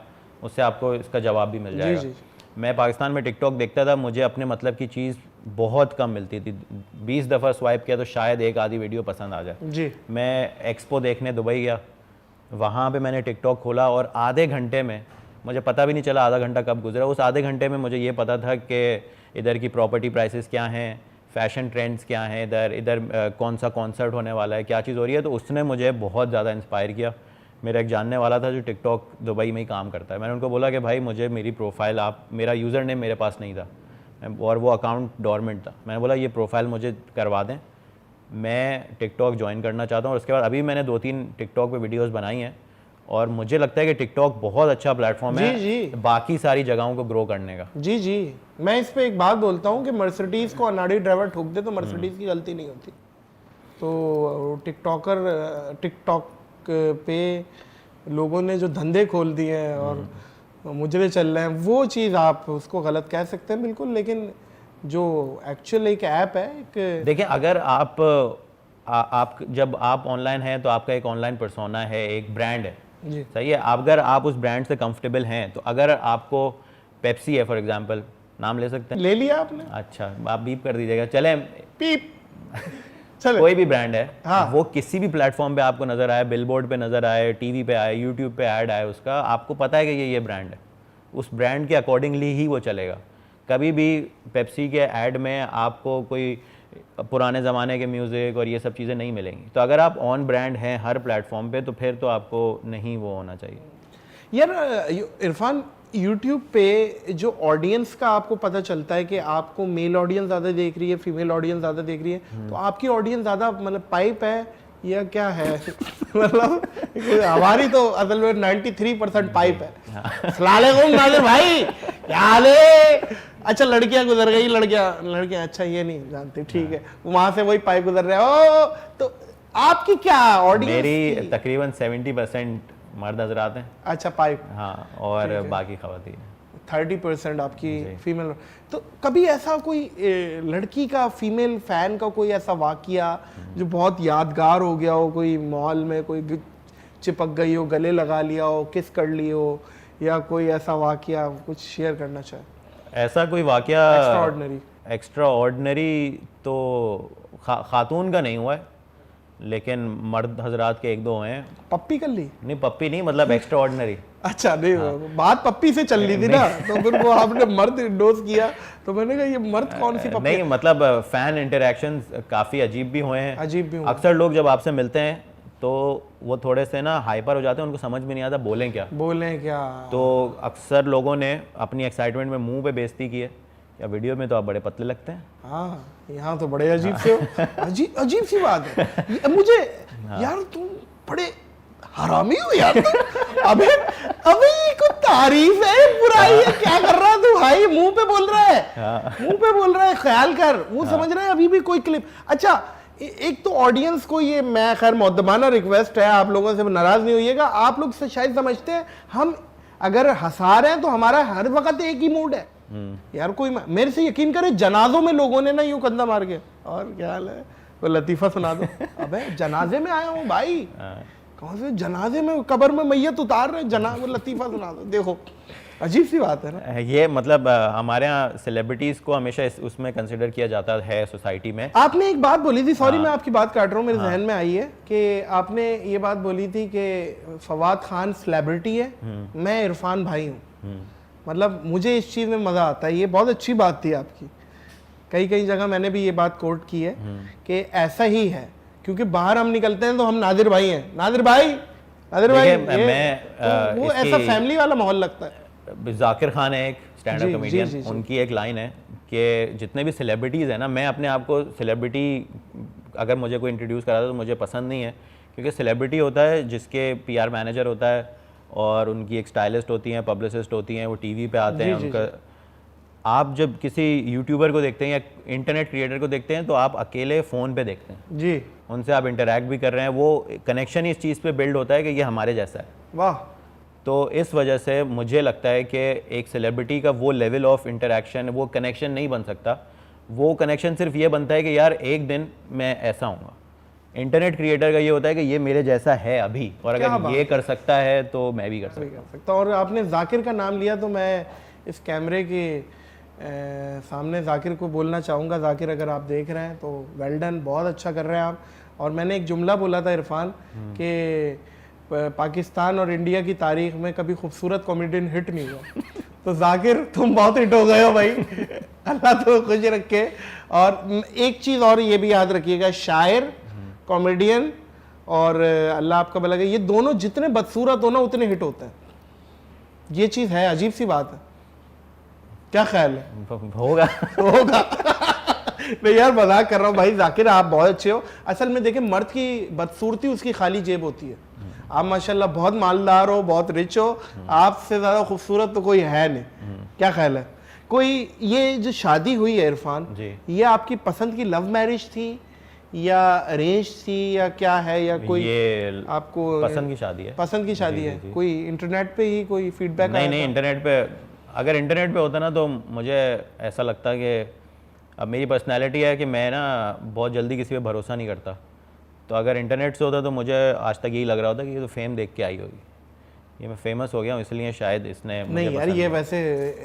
Speaker 2: उससे आपको इसका जवाब भी मिल जाएगा। जी। मैं पाकिस्तान में टिकटॉक देखता था, मुझे अपने मतलब की चीज़ बहुत कम मिलती थी। 20 दफ़ा स्वाइप किया तो शायद एक आधी वीडियो पसंद आ जाए। जी। मैं एक्सपो देखने दुबई गया, वहाँ पे मैंने टिकटॉक खोला और आधे घंटे में मुझे पता भी नहीं चला आधा घंटा कब गुजरा। उस आधे घंटे में मुझे ये पता था कि इधर की प्रॉपर्टी प्राइसेस क्या हैं, फैशन ट्रेंड्स क्या हैं, इधर कौन सा कॉन्सर्ट होने वाला है, क्या चीज़ हो रही है। तो उसने मुझे बहुत ज़्यादा इंस्पायर किया। मेरा एक जानने वाला था जो टिकटॉक दुबई में ही काम करता है, मैंने उनको बोला कि भाई मुझे मेरी प्रोफाइल आप, मेरा यूज़र नेम मेरे पास नहीं था और वो अकाउंट डोरमेंट था, मैंने बोला ये प्रोफाइल मुझे करवा दें, मैं टिकटॉक ज्वाइन करना चाहता हूँ। और उसके बाद अभी मैंने 2-3 टिकटॉक पे वीडियोस बनाई हैं और मुझे लगता है कि टिकटॉक बहुत अच्छा प्लेटफॉर्म है बाकी सारी जगहों को ग्रो करने का।
Speaker 1: जी जी, मैं इस पे एक बात बोलता हूँ कि मर्सिडीज़ को अनाड़ी ड्राइवर ठोक दे तो मर्सिडीज़ की गलती नहीं होती। तो टिकटॉक पे लोगों ने जो धंधे खोल दिए हैं और मुजरे चल रहे हैं, वो चीज़ आप उसको गलत कह सकते हैं बिल्कुल, लेकिन जो एक्चुअल एक ऐप है, एक
Speaker 2: देखिए अगर आप जब आप ऑनलाइन हैं तो आपका एक ऑनलाइन पर्सोना है, एक ब्रांड है, सही है। अगर आप उस ब्रांड से कंफर्टेबल हैं तो अगर आपको पेप्सी है फॉर एग्जांपल, नाम ले सकते हैं,
Speaker 1: ले लिया आपने,
Speaker 2: अच्छा आप बीप कर दीजिएगा, चले
Speaker 1: पीप
Speaker 2: कोई भी ब्रांड है, हाँ। वो किसी भी प्लेटफॉर्म पे आपको नजर आए, बिलबोर्ड पे नजर आए, टीवी पे आए, यूट्यूब पे ऐड आए उसका, आपको पता है कि ये ब्रांड है, उस ब्रांड के अकॉर्डिंगली ही वो चलेगा। कभी भी पेप्सी के ऐड में आपको कोई पुराने ज़माने के म्यूज़िक और ये सब चीज़ें नहीं मिलेंगी। तो अगर आप ऑन ब्रांड हैं हर प्लेटफॉर्म पे तो फिर तो आपको नहीं वो होना चाहिए।
Speaker 1: यार इरफान, यूट्यूब पे जो ऑडियंस का आपको पता चलता है कि आपको मेल ऑडियंस ज़्यादा देख रही है, फीमेल ऑडियंस ज़्यादा देख रही है, तो आपकी ऑडियंस ज़्यादा मतलब पाइप है या क्या है मतलब हमारी तो असल में 93% पाइप है। अस्सलाम वालेकुम नाज़िर भाई, क्या हाल है? अच्छा लड़कियां गुजर गई, लड़कियां अच्छा ये नहीं जानती, ठीक है, वहां से वही पाइप गुजर रहे हो। तो आपकी क्या ऑडियंस?
Speaker 2: मेरी तकरीबन 70% मर्द हजरात हैं।
Speaker 1: अच्छा पाइप,
Speaker 2: हाँ, और बाकी खवातीन।
Speaker 1: 30% आपकी फीमेल। तो कभी ऐसा कोई लड़की का, फीमेल फैन का कोई ऐसा वाकया जो बहुत यादगार हो गया हो, कोई मॉल में कोई चिपक गई हो, गले लगा लिया हो, किस कर ली हो, या कोई ऐसा वाकया कुछ शेयर करना चाहे?
Speaker 2: ऐसा कोई वाकया एक्स्ट्रा ऑर्डिनरी तो खातून का नहीं हुआ है, लेकिन मर्द हजरात के एक दो हैं।
Speaker 1: पप्पी कर ली?
Speaker 2: नहीं पप्पी नहीं, मतलब एक्स्ट्रा ऑर्डिनरी।
Speaker 1: अच्छा नहीं, हाँ। बात पप्पी से चल रही थी ना, तो फिर वो आपने मर्द इंडोर्स किया तो मैंने कहा ये मर्द कौन सी पप्पी?
Speaker 2: नहीं मतलब फैन इंटरेक्शंस काफ़ी अजीब भी हुए हैं।
Speaker 1: अजीब भी हुए।
Speaker 2: अक्सर लोग जब आपसे मिलते हैं तो वो थोड़े से ना हाइपर हो जाते हैं, उनको समझ में नहीं आता बोलें क्या। तो अक्सर लोगों ने अपनी एक्साइटमेंट में मुंह पे बेइज्जती की है, या वीडियो में तो आप बड़े पतले लगते हैं।
Speaker 1: हाँ, यहाँ तो बड़े अजीब से हो। अजीब सी बात है मुझे। हाँ। यार तुम बड़े हरामी हो यार। अबे ये कुत्ता तारीफ है बुराई है, क्या कर रहा है तू भाई, मुंह पे बोल रहा है, मुंह पे बोल रहा है, ख्याल कर, वो समझ रहा है अभी भी कोई क्लिप। अच्छा एक तो ऑडियंस को ये, मैं खैर मुद्दबाना रिक्वेस्ट है, आप लोगों से नाराज नहीं होइएगा, आप लोग से शायद समझते हैं हम अगर हंसा रहे हैं तो हमारा हर वक्त एक ही मूड है यार। कोई मेरे से यकीन करे, जनाजों में लोगों ने ना यूं कंधा मार के, और क्या हाल है, वो लतीफा सुना दो। अबे जनाजे में आया हूँ भाई, कौन से जनाजे में, कब्र में मैयत उतार रहे, वो लतीफा सुना दो। देखो अजीब सी बात है ना
Speaker 2: ये, मतलब हमारे यहाँ सेलिब्रिटीज को हमेशा उसमें कंसिडर किया जाता है सोसाइटी में।
Speaker 1: आपने एक बात बोली थी, सॉरी मैं आपकी बात काट रहा हूँ, मेरे जहन में आई है कि आपने ये बात बोली थी कि फवाद खान सेलिब्रिटी है, मैं इरफान भाई हूँ। मतलब मुझे इस चीज़ में मज़ा आता है, ये बहुत अच्छी बात थी आपकी। कई कई जगह मैंने भी ये बात कोट की है कि ऐसा ही है, क्योंकि बाहर हम निकलते हैं तो हम नादिर भाई हैं, नादिर भाई, नादिर भाई, तो वो ऐसा फैमिली वाला माहौल लगता है।
Speaker 2: जाकिर खान है एक स्टैंड अप कॉमेडियन, उनकी एक लाइन है कि जितने भी सेलिब्रिटीज़ हैं ना, मैं अपने आप को सेलिब्रिटी, अगर मुझे कोई इंट्रोड्यूस करा तो मुझे पसंद नहीं है, क्योंकि सेलिब्रिटी होता है जिसके पीआर मैनेजर होता है और उनकी एक स्टाइलिस्ट होती हैं, पब्लिसिस्ट होती हैं, वो टीवी पे आते हैं उनका। आप जब किसी यूट्यूबर को देखते हैं या इंटरनेट क्रिएटर को देखते हैं तो आप अकेले फ़ोन पे देखते हैं
Speaker 1: जी,
Speaker 2: उनसे आप इंटरेक्ट भी कर रहे हैं, वो कनेक्शन ही इस चीज़ पे बिल्ड होता है कि ये हमारे जैसा है।
Speaker 1: वाह।
Speaker 2: तो इस वजह से मुझे लगता है कि एक सेलिब्रिटी का वो लेवल ऑफ इंटरेक्शन, वो कनेक्शन नहीं बन सकता। वो कनेक्शन सिर्फ ये बनता है कि यार एक दिन मैं ऐसा हूँगा। इंटरनेट क्रिएटर का ये होता है कि ये मेरे जैसा है अभी, और अगर ये कर सकता है तो मैं भी कर सकता।
Speaker 1: और आपने जाकिर का नाम लिया तो मैं इस कैमरे के सामने जाकिर को बोलना चाहूँगा, जाकिर अगर आप देख रहे हैं तो वेल डन, बहुत अच्छा कर रहे हैं आप। और मैंने एक जुमला बोला था इरफान कि पाकिस्तान और इंडिया की तारीख में कभी खूबसूरत कॉमेडियन हिट नहीं हुआ। तो जाकिर तुम बहुत हिट हो गए हो भाई, अल्लाह तो खुश रखे। और एक चीज़ और ये भी याद रखिएगा, शायर, कॉमेडियन और अल्लाह आपका भला करे, ये दोनों जितने बदसूरत हो ना उतने हिट होते हैं। ये चीज़ है, अजीब सी बात है। क्या ख्याल है?
Speaker 2: होगा
Speaker 1: होगा। मैं यार मजाक कर रहा हूँ भाई, जाकिर आप बहुत अच्छे हो। असल में देखें, मर्द की बदसूरती उसकी खाली जेब होती है। आप माशाल्लाह बहुत मालदार हो, बहुत रिच हो, आपसे ज़्यादा खूबसूरत तो कोई है नहीं। क्या ख्याल है? कोई ये जो शादी हुई है इरफान, ये आपकी पसंद की लव मैरिज थी या अरेंज थी या क्या है, या कोई
Speaker 2: ये
Speaker 1: आपको
Speaker 2: पसंद की शादी है?
Speaker 1: पसंद की शादी है। कोई इंटरनेट पे ही कोई फीडबैक?
Speaker 2: नहीं, इंटरनेट पे, अगर इंटरनेट पे होता ना तो मुझे ऐसा लगता कि अब मेरी पर्सनैलिटी है कि मैं ना बहुत जल्दी किसी पे भरोसा नहीं करता। तो अगर इंटरनेट से होता तो मुझे आज तक यही लग रहा होता कि ये तो फेम देख के आई होगी, ये मैं फेमस हो गया हूँ इसलिए शायद इसने मुझे
Speaker 1: नहीं यार, ये वैसे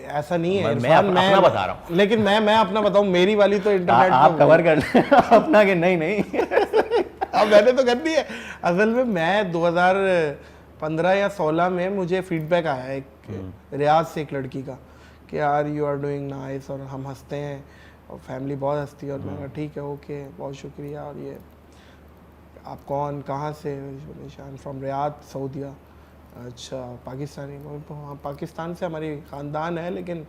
Speaker 1: ऐसा नहीं है।
Speaker 2: मैं अपना बता रहा हूँ,
Speaker 1: लेकिन मैं अपना बताऊँ, मेरी वाली तो इंटरनेट
Speaker 2: आप कवर कर लें अपना कि नहीं
Speaker 1: अब मैंने तो कर दी है। असल में मैं 2015 या 16 में मुझे फीडबैक आया एक रियाज से, एक लड़की का कि यार यू आर डूइंग नाइस, और हम हंसते हैं और फैमिली बहुत हंसती है। और मैंने कहा ठीक है, ओके, बहुत शुक्रिया। और ये आप कौन, कहाँ से? आई एम फ्रॉम रियाद, सऊदीया। अच्छा, पाकिस्तानी? हाँ, पाकिस्तान से हमारी ख़ानदान है, लेकिन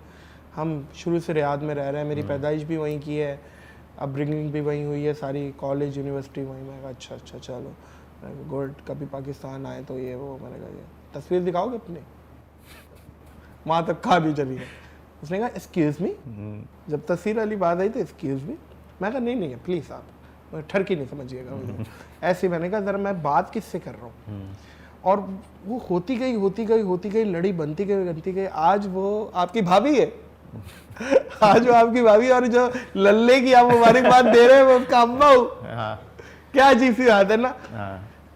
Speaker 1: हम शुरू से रियाद में रह रहे हैं। मेरी पैदाइश भी वहीं की है, अपब्रिंगिंग भी वहीं हुई है, सारी कॉलेज यूनिवर्सिटी वहीं। मैंने कहा अच्छा चलो गुड, कभी पाकिस्तान आए तो ये वो। मैंने कहा ये तस्वीर दिखाओगे अपनी? वहाँ तक कहा भी चली गई। उसने कहा एक्सक्यूज़ मी, जब तस्वीर वाली बात आई तो एक्सक्यूज़ मी। मैं कहा नहीं प्लीज़ आप ठरकी नहीं समझिएगा। ऐसे मैंने कहा ज़रा मैं बात किससे कर रहा हूँ। और वो होती गई, लड़ी बनती गई। आज वो आपकी भाभी है। आज वो आपकी भाभी, और जो लल्ले की आप मुबारकबाद दे रहे हैं वो उसका अम्मा हो। क्या अजीब सी बात है ना।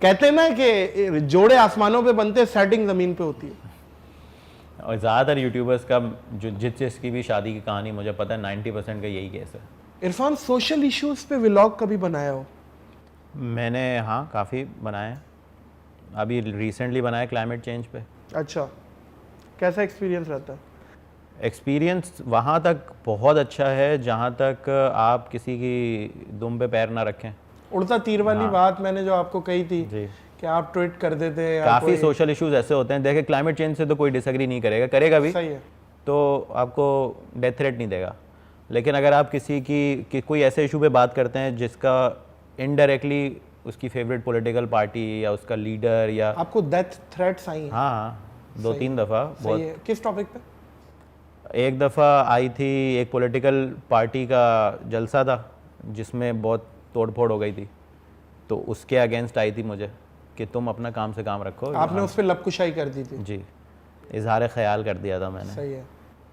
Speaker 1: कहते हैं ना कि जोड़े आसमानों पे बनते, सेटिंग जमीन पे होती है।
Speaker 2: और ज़्यादातर यूट्यूबर्स का जो जिसकी भी शादी की कहानी मुझे पता है 90% का यही केस है।
Speaker 1: इरफान, सोशल इश्यूज पे व्लॉग कभी बनाया हो?
Speaker 2: मैंने हाँ काफ़ी बनाए, अभी रिसेंटली बनाया क्लाइमेट चेंज पे।
Speaker 1: अच्छा, कैसा एक्सपीरियंस रहता है?
Speaker 2: एक्सपीरियंस वहाँ तक बहुत अच्छा है जहाँ तक आप किसी की दुम पे पैर ना रखें।
Speaker 1: उड़ता तीर वाली बात मैंने जो आपको कही थी कि आप ट्वीट कर देते हैं।
Speaker 2: काफ़ी सोशल इश्यूज ऐसे होते हैं, देखिए क्लाइमेट चेंज से तो कोई डिसएग्री नहीं करेगा भी,
Speaker 1: सही है,
Speaker 2: तो आपको डेथ थ्रेट नहीं देगा। लेकिन अगर आप किसी की कोई ऐसे इशू पे बात करते हैं जिसका इनडायरेक्टली उसकी फेवरेट पॉलिटिकल पार्टी या उसका लीडर या
Speaker 1: आपको डेथ थ्रेट्स आई हैं?
Speaker 2: हाँ, 2-3 दफ़ा
Speaker 1: सही
Speaker 2: बहुत।
Speaker 1: है। किस टॉपिक पे?
Speaker 2: एक दफ़ा आई थी, एक पॉलिटिकल पार्टी का जलसा था जिसमें बहुत तोड़फोड़ हो गई थी, तो उसके अगेंस्ट आई थी मुझे कि तुम अपना काम से काम रखो।
Speaker 1: आपने उस पर लपकुशाई कर दी थी?
Speaker 2: जी, इजहार ख्याल कर दिया था मैंने।
Speaker 1: सही है।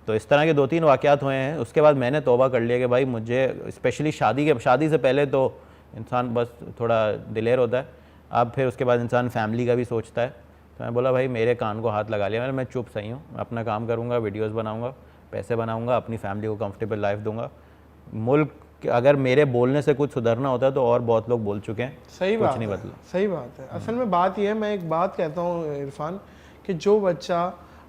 Speaker 2: तो इस तरह के 2-3 वाक़यात हुए हैं। उसके बाद मैंने तौबा कर लिया कि भाई मुझे स्पेशली शादी से पहले तो इंसान बस थोड़ा दिलेर होता है, अब फिर उसके बाद इंसान फैमिली का भी सोचता है। तो मैं बोला भाई मेरे कान को हाथ लगा लिया मैं चुप सही हूँ, अपना काम करूँगा, वीडियोज़ बनाऊँगा, पैसे बनाऊँगा, अपनी फैमिली को कंफर्टेबल लाइफ दूंगा। मुल्क अगर मेरे बोलने से कुछ सुधरना होता है तो और बहुत लोग बोल चुके हैं,
Speaker 1: सही
Speaker 2: कुछ
Speaker 1: बात
Speaker 2: नहीं
Speaker 1: है,
Speaker 2: बदला।
Speaker 1: सही बात है। असल में बात यह है, मैं एक बात कहता हूँ इरफान, कि जो बच्चा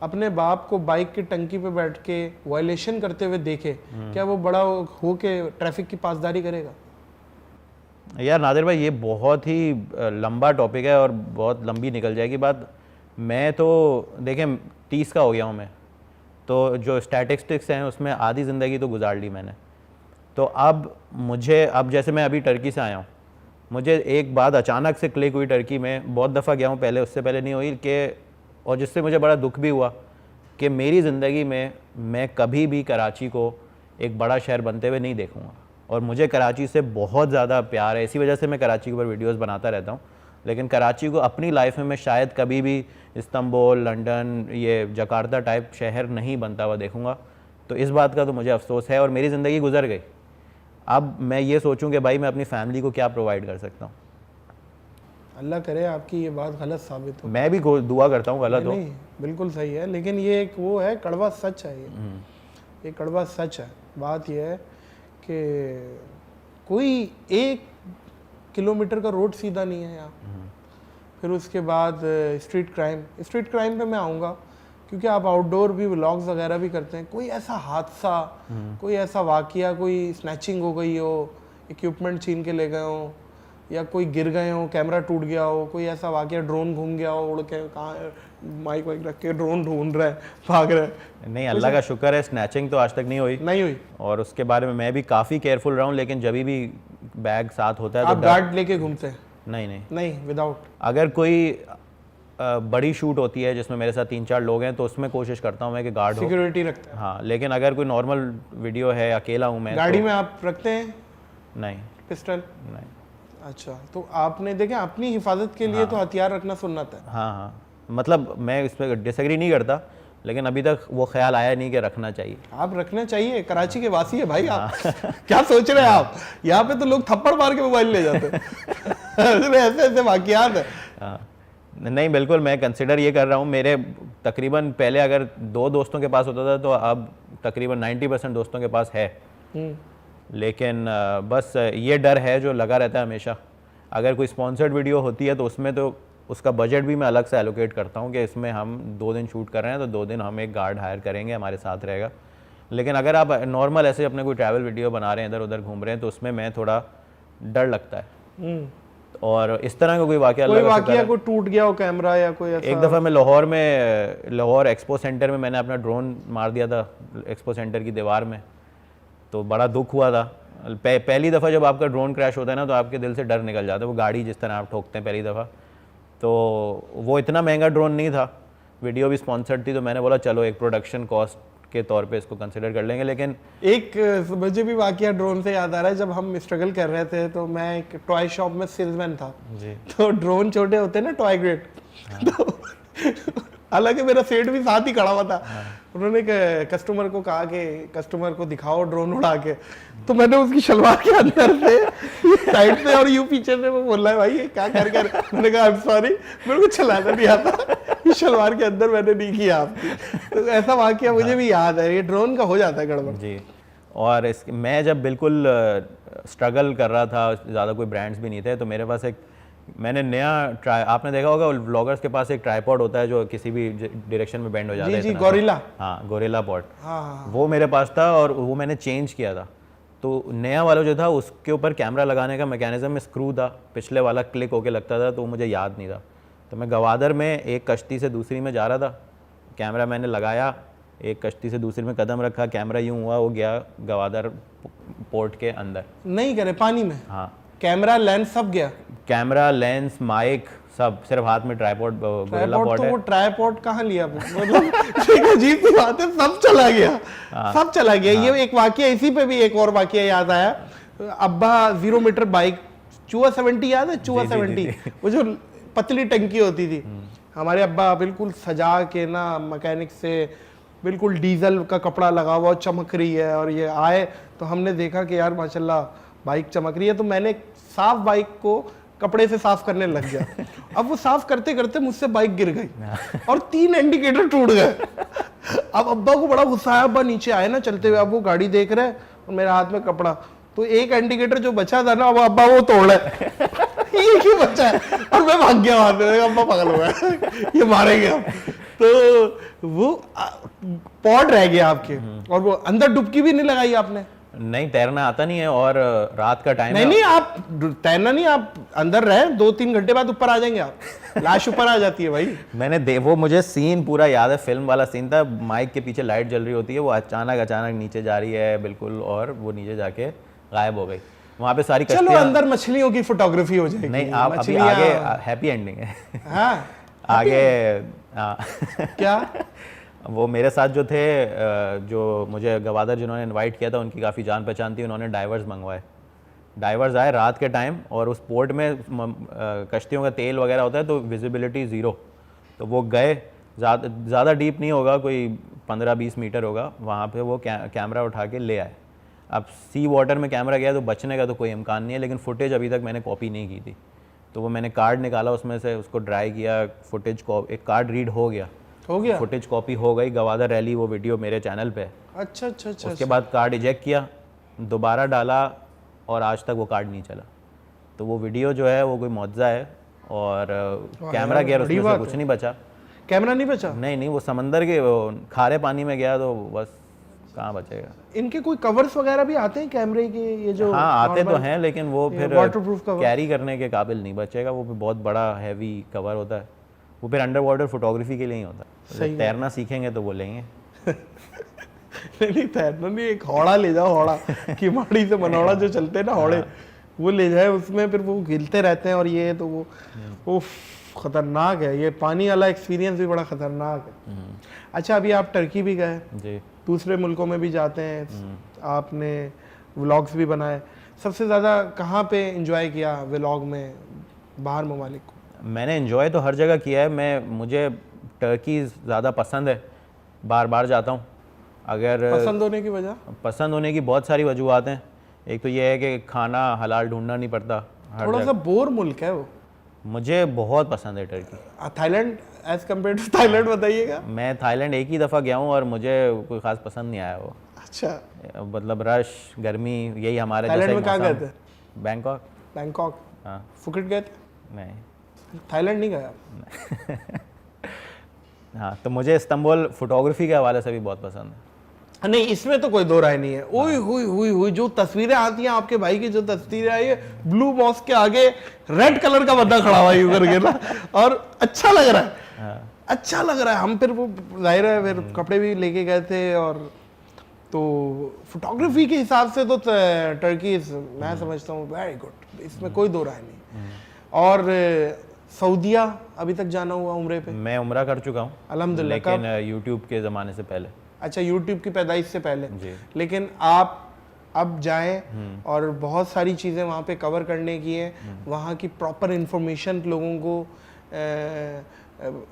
Speaker 1: अपने बाप को बाइक की टंकी पे बैठ के वायलेशन करते हुए देखे, क्या वो बड़ा हो के ट्रैफिक की पासदारी करेगा?
Speaker 2: यार नादिर भाई ये बहुत ही लंबा टॉपिक है और बहुत लंबी निकल जाएगी बात। मैं तो देखें 30 का हो गया हूँ मैं, तो जो स्टैटिस्टिक्स हैं उसमें आधी ज़िंदगी तो गुजार ली मैंने। तो अब जैसे मैं अभी टर्की से आया हूँ, मुझे एक बात अचानक से क्लिक हुई टर्की में, बहुत दफ़ा गया हूँ पहले, उससे पहले नहीं हुई, कि और जिससे मुझे बड़ा दुख भी हुआ कि मेरी ज़िंदगी में मैं कभी भी कराची को एक बड़ा शहर बनते हुए नहीं देखूँगा। और मुझे कराची से बहुत ज़्यादा प्यार है, इसी वजह से मैं कराची के ऊपर वीडियोस बनाता रहता हूँ। लेकिन कराची को अपनी लाइफ में मैं शायद कभी भी इस्तांबुल, लंदन, ये जकार्ता टाइप शहर नहीं बनता हुआ देखूँगा। तो इस बात का तो मुझे अफसोस है और मेरी ज़िंदगी गुजर गई। अब मैं ये सोचूं कि भाई मैं अपनी फैमिली को क्या प्रोवाइड कर सकता हूँ।
Speaker 1: अल्लाह करे आपकी ये बात गलत साबित हो।
Speaker 2: मैं भी दुआ करता हूँ गलत हो।
Speaker 1: नहीं, बिल्कुल सही है, लेकिन ये एक वो है, कड़वा सच है ये कड़वा सच है। बात ये है कि कोई 1 किलोमीटर का रोड सीधा नहीं है यहाँ। फिर उसके बाद स्ट्रीट क्राइम पे मैं आऊँगा, क्योंकि आप आउटडोर भी व्लॉग्स वगैरह भी करते हैं। कोई ऐसा हादसा, कोई ऐसा वाकया, कोई स्नैचिंग हो गई हो, इक्विपमेंट छीन के ले गए हो, या कोई गिर गए हो, कैमरा टूट गया हो, कोई ऐसा वाकया, ड्रोन घूम गया हो, उड़ के कहाँ माइक वाइक रख के ड्रोन ढूंढ रहा है, भाग रहा है।
Speaker 2: नहीं, अल्लाह का शुक्र है स्नैचिंग तो आज तक नहीं हुई और उसके बारे में मैं भी काफ़ी केयरफुल रहा हूँ। लेकिन जब भी बैग साथ होता है
Speaker 1: आप
Speaker 2: तो
Speaker 1: गार्ड लेके घूमते हैं?
Speaker 2: नहीं,
Speaker 1: विदाउट।
Speaker 2: अगर कोई बड़ी शूट होती है जिसमें मेरे साथ 3-4 लोग हैं तो उसमें कोशिश करता हूँ मैं कि गार्ड हो,
Speaker 1: सिक्योरिटी रखते हैं।
Speaker 2: हाँ, लेकिन अगर कोई नॉर्मल वीडियो है, अकेला हूँ मैं,
Speaker 1: गाड़ी में आप रखते हैं
Speaker 2: नहीं,
Speaker 1: पिस्टल?
Speaker 2: नहीं।
Speaker 1: अच्छा, तो आपने देखें अपनी हिफाजत के लिए तो हथियार रखना सुन्नत है।
Speaker 2: हाँ, मतलब मैं इस पर डिसएग्री नहीं करता, लेकिन अभी तक वो ख्याल आया नहीं कि रखना चाहिए।
Speaker 1: आप रखना चाहिए, कराची के वासी है भाई आप। क्या सोच रहे हैं आप? यहाँ पे तो लोग थप्पड़ मार के मोबाइल ले जाते हैं। ऐसे वाकयात है।
Speaker 2: हाँ, नहीं बिल्कुल मैं कंसिडर ये कर रहा हूँ। मेरे तकरीबन पहले अगर 2 दोस्तों के पास होता था तो अब तकरीबन 90% दोस्तों के पास है। लेकिन बस ये डर है जो लगा रहता है हमेशा। अगर कोई स्पॉन्सर्ड वीडियो होती है तो उसमें तो उसका बजट भी मैं अलग से एलोकेट करता हूँ कि इसमें हम 2 दिन शूट कर रहे हैं तो 2 दिन हम एक गार्ड हायर करेंगे, हमारे साथ रहेगा। लेकिन अगर आप नॉर्मल ऐसे अपने कोई ट्रैवल वीडियो बना रहे हैं, इधर उधर घूम रहे हैं, तो उसमें मैं थोड़ा डर लगता है। और इस तरह का कोई वाकया
Speaker 1: कोई टूट गया हो कैमरा या कोई ऐसा?
Speaker 2: एक दफ़ा मैं लाहौर एक्सपो सेंटर में मैंने अपना ड्रोन मार दिया था एक्सपो सेंटर की दीवार में, तो बड़ा दुख हुआ था। पहली दफ़ा जब आपका ड्रोन क्रैश होता है ना तो आपके दिल से डर निकल जाता है। वो गाड़ी जिस तरह आप ठोकते हैं पहली दफ़ा, तो वो इतना महंगा ड्रोन नहीं था, वीडियो भी स्पॉन्सर्ड थी, तो मैंने बोला चलो एक प्रोडक्शन कॉस्ट के तौर पे इसको कंसिडर कर लेंगे। लेकिन एक
Speaker 1: मुझे भी वाकया ड्रोन से याद आ रहा है, जब हम स्ट्रगल कर रहे थे तो मैं एक टॉय शॉप में सेल्समैन था जी। तो ड्रोन छोटे होते हैं ना, टॉय ग्रेड। तो हालांकि मेरा सेट भी साथ ही खड़ा हुआ था। उन्होंने कस्टमर को कहा कि कस्टमर को दिखाओ ड्रोन उड़ा के, तो मैंने उसकी शलवार के अंदर से साइड से और यूं पीछे से वो बोल रहा है भाई ये क्या कर मैंने कहा आई एम सॉरी, मेरे को चलाना नहीं आता, ये शलवार के अंदर मैंने नहीं किया आपकी। तो ऐसा वाकया मुझे भी याद है, ये ड्रोन का हो जाता है गड़बड़
Speaker 2: जी। और मैं जब बिल्कुल स्ट्रगल कर रहा था, ज़्यादा कोई ब्रांड्स भी नहीं थे, तो मेरे पास मैंने नया आपने देखा होगा व्लॉगर्स के पास एक ट्राइपॉड होता है जो किसी भी डायरेक्शन में बेंड हो जाता है।
Speaker 1: जी, गोरिल्ला।
Speaker 2: हाँ, गोरिल्ला पॉड।
Speaker 1: हाँ।
Speaker 2: वो मेरे पास था और वो मैंने चेंज किया था। तो नया वाला जो था उसके ऊपर कैमरा लगाने का मैकेनिज्म में स्क्रू था, पिछले वाला क्लिक होके लगता था, तो मुझे याद नहीं था। तो मैं गवादर में एक कश्ती से दूसरी में जा रहा था, कैमरा मैंने लगाया, एक कश्ती से दूसरी में कदम रखा, कैमरा यूँ हुआ, वो गया गवादर पोर्ट के अंदर,
Speaker 1: नहीं करे पानी में।
Speaker 2: हाँ,
Speaker 1: कैमरा लेंस सब गया?
Speaker 2: कैमरा, लेंस, माइक सब, सिर्फ हाथ में ट्राइपॉड गोरिल्ला
Speaker 1: ट्राइपॉड
Speaker 2: पॉड
Speaker 1: तो
Speaker 2: है।
Speaker 1: वो ट्राइपॉड कहाँ लिया मतलब एक अजीब सी बात है, सब चला गया, सब चला गया। ये एक वाकया, इसी पे भी एक और वाकया याद आया। अब्बा 0 मीटर बाइक, चूहा 70 याद है? चूहा 70 वो जो पतली टंकी होती थी, हमारे अब्बा बिल्कुल सजा के ना मैकेनिक से, बिल्कुल डीजल का कपड़ा लगा हुआ चमक रही है, और ये आए तो हमने देखा कि यार माशाल्लाह बाइक चमक रही है, तो मैंने साफ बाइक को कपड़े से साफ करने लग गया। अब वो साफ करते करते मुझसे बाइक गिर गई और 3 इंडिकेटर टूट गए। अब अब्बा को बड़ा गुस्सा आया, अब्बा नीचे आए ना चलते हुए, अब वो गाड़ी देख रहे हैं और मेरे हाथ में कपड़ा, तो एक इंडिकेटर जो बचा था ना, वो अब्बा वो तोड़ है, ये क्यों बचा है? और मैं भाग गया वहां से, अब्बा पागल हो गया, ये मारेंगे अब। तो वो पॉड रह गया आपके, और वो अंदर डुबकी भी नहीं लगाई आपने?
Speaker 2: नहीं, तैरना आता नहीं है, और रात का टाइम
Speaker 1: नहीं नहीं, आप तैरना नहीं, आप अंदर रहे, 2-3 घंटे बाद ऊपर आ जाएंगे आप, लाश ऊपर आ जाती है भाई।
Speaker 2: मैंने वो मुझे सीन पूरा याद है, फिल्म वाला सीन था, माइक के पीछे लाइट जल रही होती है, वो अचानक नीचे जा रही है बिल्कुल, और वो नीचे जाके गायब हो गई। वहाँ पे सारी
Speaker 1: चलो अंदर मछलियों की फोटोग्राफी हो जाएगी।
Speaker 2: नहीं, आप अभी आगे हैप्पी एंडिंग है।
Speaker 1: हाँ
Speaker 2: आगे
Speaker 1: क्या?
Speaker 2: वो मेरे साथ जो थे, जो मुझे गवादर जिन्होंने इनवाइट किया था, उनकी काफ़ी जान पहचान थी, उन्होंने डाइवर्स मंगवाए। डाइवर्स आए रात के टाइम, और उस पोर्ट में कश्तियों का तेल वगैरह होता है, तो विजिबिलिटी ज़ीरो। तो वो गए, ज़्यादा डीप नहीं होगा, कोई 15-20 मीटर होगा, वहाँ पे वो कैमरा उठा के ले आए। अब सी वाटर में कैमरा गया तो बचने का तो कोई इम्कान नहीं है, लेकिन फुटेज अभी तक मैंने कॉपी नहीं की थी। तो वो मैंने कार्ड निकाला, उसमें से उसको ड्राई किया, फुटेज को एक कार्ड रीड हो गया, फुटेज कॉपी हो गई, गवादर रैली वो वीडियो मेरे चैनल पे है।
Speaker 1: अच्छा अच्छा अच्छा।
Speaker 2: उसके बाद कार्ड इजेक्ट किया, दोबारा डाला, और आज तक वो कार्ड नहीं चला। तो वो वीडियो जो है वो कोई मुआवजा है, और कैमरा गया, उसमें से कुछ नहीं बचा।
Speaker 1: कैमरा नहीं बचा?
Speaker 2: नहीं, वो समंदर के खारे पानी में गया, तो बस कहाँ बचेगा।
Speaker 1: इनके कोई कवर्स वगैरह भी आते हैं कैमरे के, ये जो?
Speaker 2: हाँ आते तो हैं, लेकिन वो फिर
Speaker 1: वाटरप्रूफ कवर
Speaker 2: कैरी करने के काबिल नहीं बचेगा, वो बहुत बड़ा हैवी कवर होता है, वो फिर अंडर वाटर फोटोग्राफी के लिए ही होता है। तैरना सीखेंगे तो वो लेंगे।
Speaker 1: नहीं तैरना नहीं, एक हौड़ा ले जाओ, हौड़ा कि माड़ी से मनौड़ा जो चलते हैं ना हौड़े, वो ले जाए, उसमें फिर वो गिरते रहते हैं, और ये तो वो खतरनाक है, ये पानी वाला एक्सपीरियंस भी बड़ा खतरनाक है। अच्छा, अभी आप टर्की भी गए
Speaker 2: जी,
Speaker 1: दूसरे मुल्कों में भी जाते हैं, आपने व्लॉग्स भी बनाए, सबसे ज़्यादा कहाँ पे एंजॉय किया व्लॉग में बाहर ममालिक को?
Speaker 2: मैंने एंजॉय तो हर जगह किया है, मुझे टर्की ज़्यादा पसंद है, बार बार जाता हूँ। अगर
Speaker 1: पसंद होने की वजह?
Speaker 2: पसंद होने की बहुत सारी वजूहत हैं। एक तो ये है कि खाना हलाल ढूंढना नहीं पड़ता।
Speaker 1: थोड़ा सा बोर मुल्क है वो।
Speaker 2: मुझे बहुत पसंद है Turkey.
Speaker 1: Thailand as compare to Thailand बताइएगा।
Speaker 2: मैं थाईलैंड एक ही दफ़ा गया हूँ और मुझे कोई ख़ास पसंद नहीं आया वो।
Speaker 1: अच्छा,
Speaker 2: मतलब रश, गर्मी, यही हमारे
Speaker 1: थाईलैंड में कहाँ गए थे?
Speaker 2: बैंकॉक।
Speaker 1: बैंकॉक?
Speaker 2: हाँ।
Speaker 1: फुकेट गए थे?
Speaker 2: नहीं,
Speaker 1: थाईलैंड नहीं गया।
Speaker 2: हाँ, तो मुझे इस्तांबुल फोटोग्राफी के हवाले से भी बहुत पसंद है।
Speaker 1: नहीं, इसमें तो कोई दो राय नहीं है। ओए हुई जो तस्वीरें आती हैं आपके भाई की, जो तस्वीरें आई है ब्लू मॉस्क के आगे, रेड कलर का बंदा खड़ा हुआ यूं करके ना, और अच्छा लग रहा है, अच्छा लग रहा है। हम फिर वो जाहिर है फिर कपड़े भी लेके गए थे, और तो फोटोग्राफी के हिसाब से तो टर्की मैं समझता हूँ वेरी गुड, इसमें कोई दो राय नहीं। और सऊदिया अभी तक जाना हुआ उम्रे पे?
Speaker 2: मैं उम्रा कर चुका हूँ
Speaker 1: अल्हम्दुलिल्लाह।
Speaker 2: लेकिन यूट्यूब के ज़माने से पहले।
Speaker 1: अच्छा, यूट्यूब की पैदाइश से पहले
Speaker 2: जी।
Speaker 1: लेकिन आप अब जाएं और बहुत सारी चीज़ें वहाँ पे कवर करने की हैं, वहाँ की प्रॉपर इंफॉर्मेशन लोगों को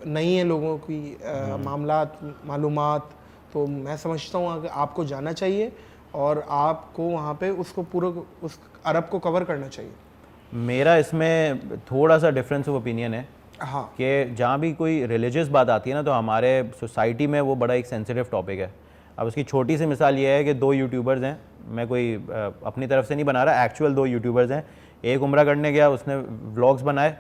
Speaker 1: नहीं है, लोगों की मालूमात, तो मैं समझता हूँ कि आपको जाना चाहिए और आपको वहाँ पे उसको पूरा उस अरब को कवर करना चाहिए।
Speaker 2: मेरा इसमें थोड़ा सा डिफरेंस ऑफ ओपिनियन है।
Speaker 1: हाँ,
Speaker 2: कि जहाँ भी कोई रिलीजियस बात आती है ना, तो हमारे सोसाइटी में वो बड़ा एक सेंसिटिव टॉपिक है। अब उसकी छोटी सी मिसाल ये है कि 2 यूट्यूबर्स हैं, मैं कोई अपनी तरफ से नहीं बना रहा, एक्चुअल 2 यूट्यूबर्स हैं। एक उम्रा करने गया, उसने व्लॉग्स बनाए,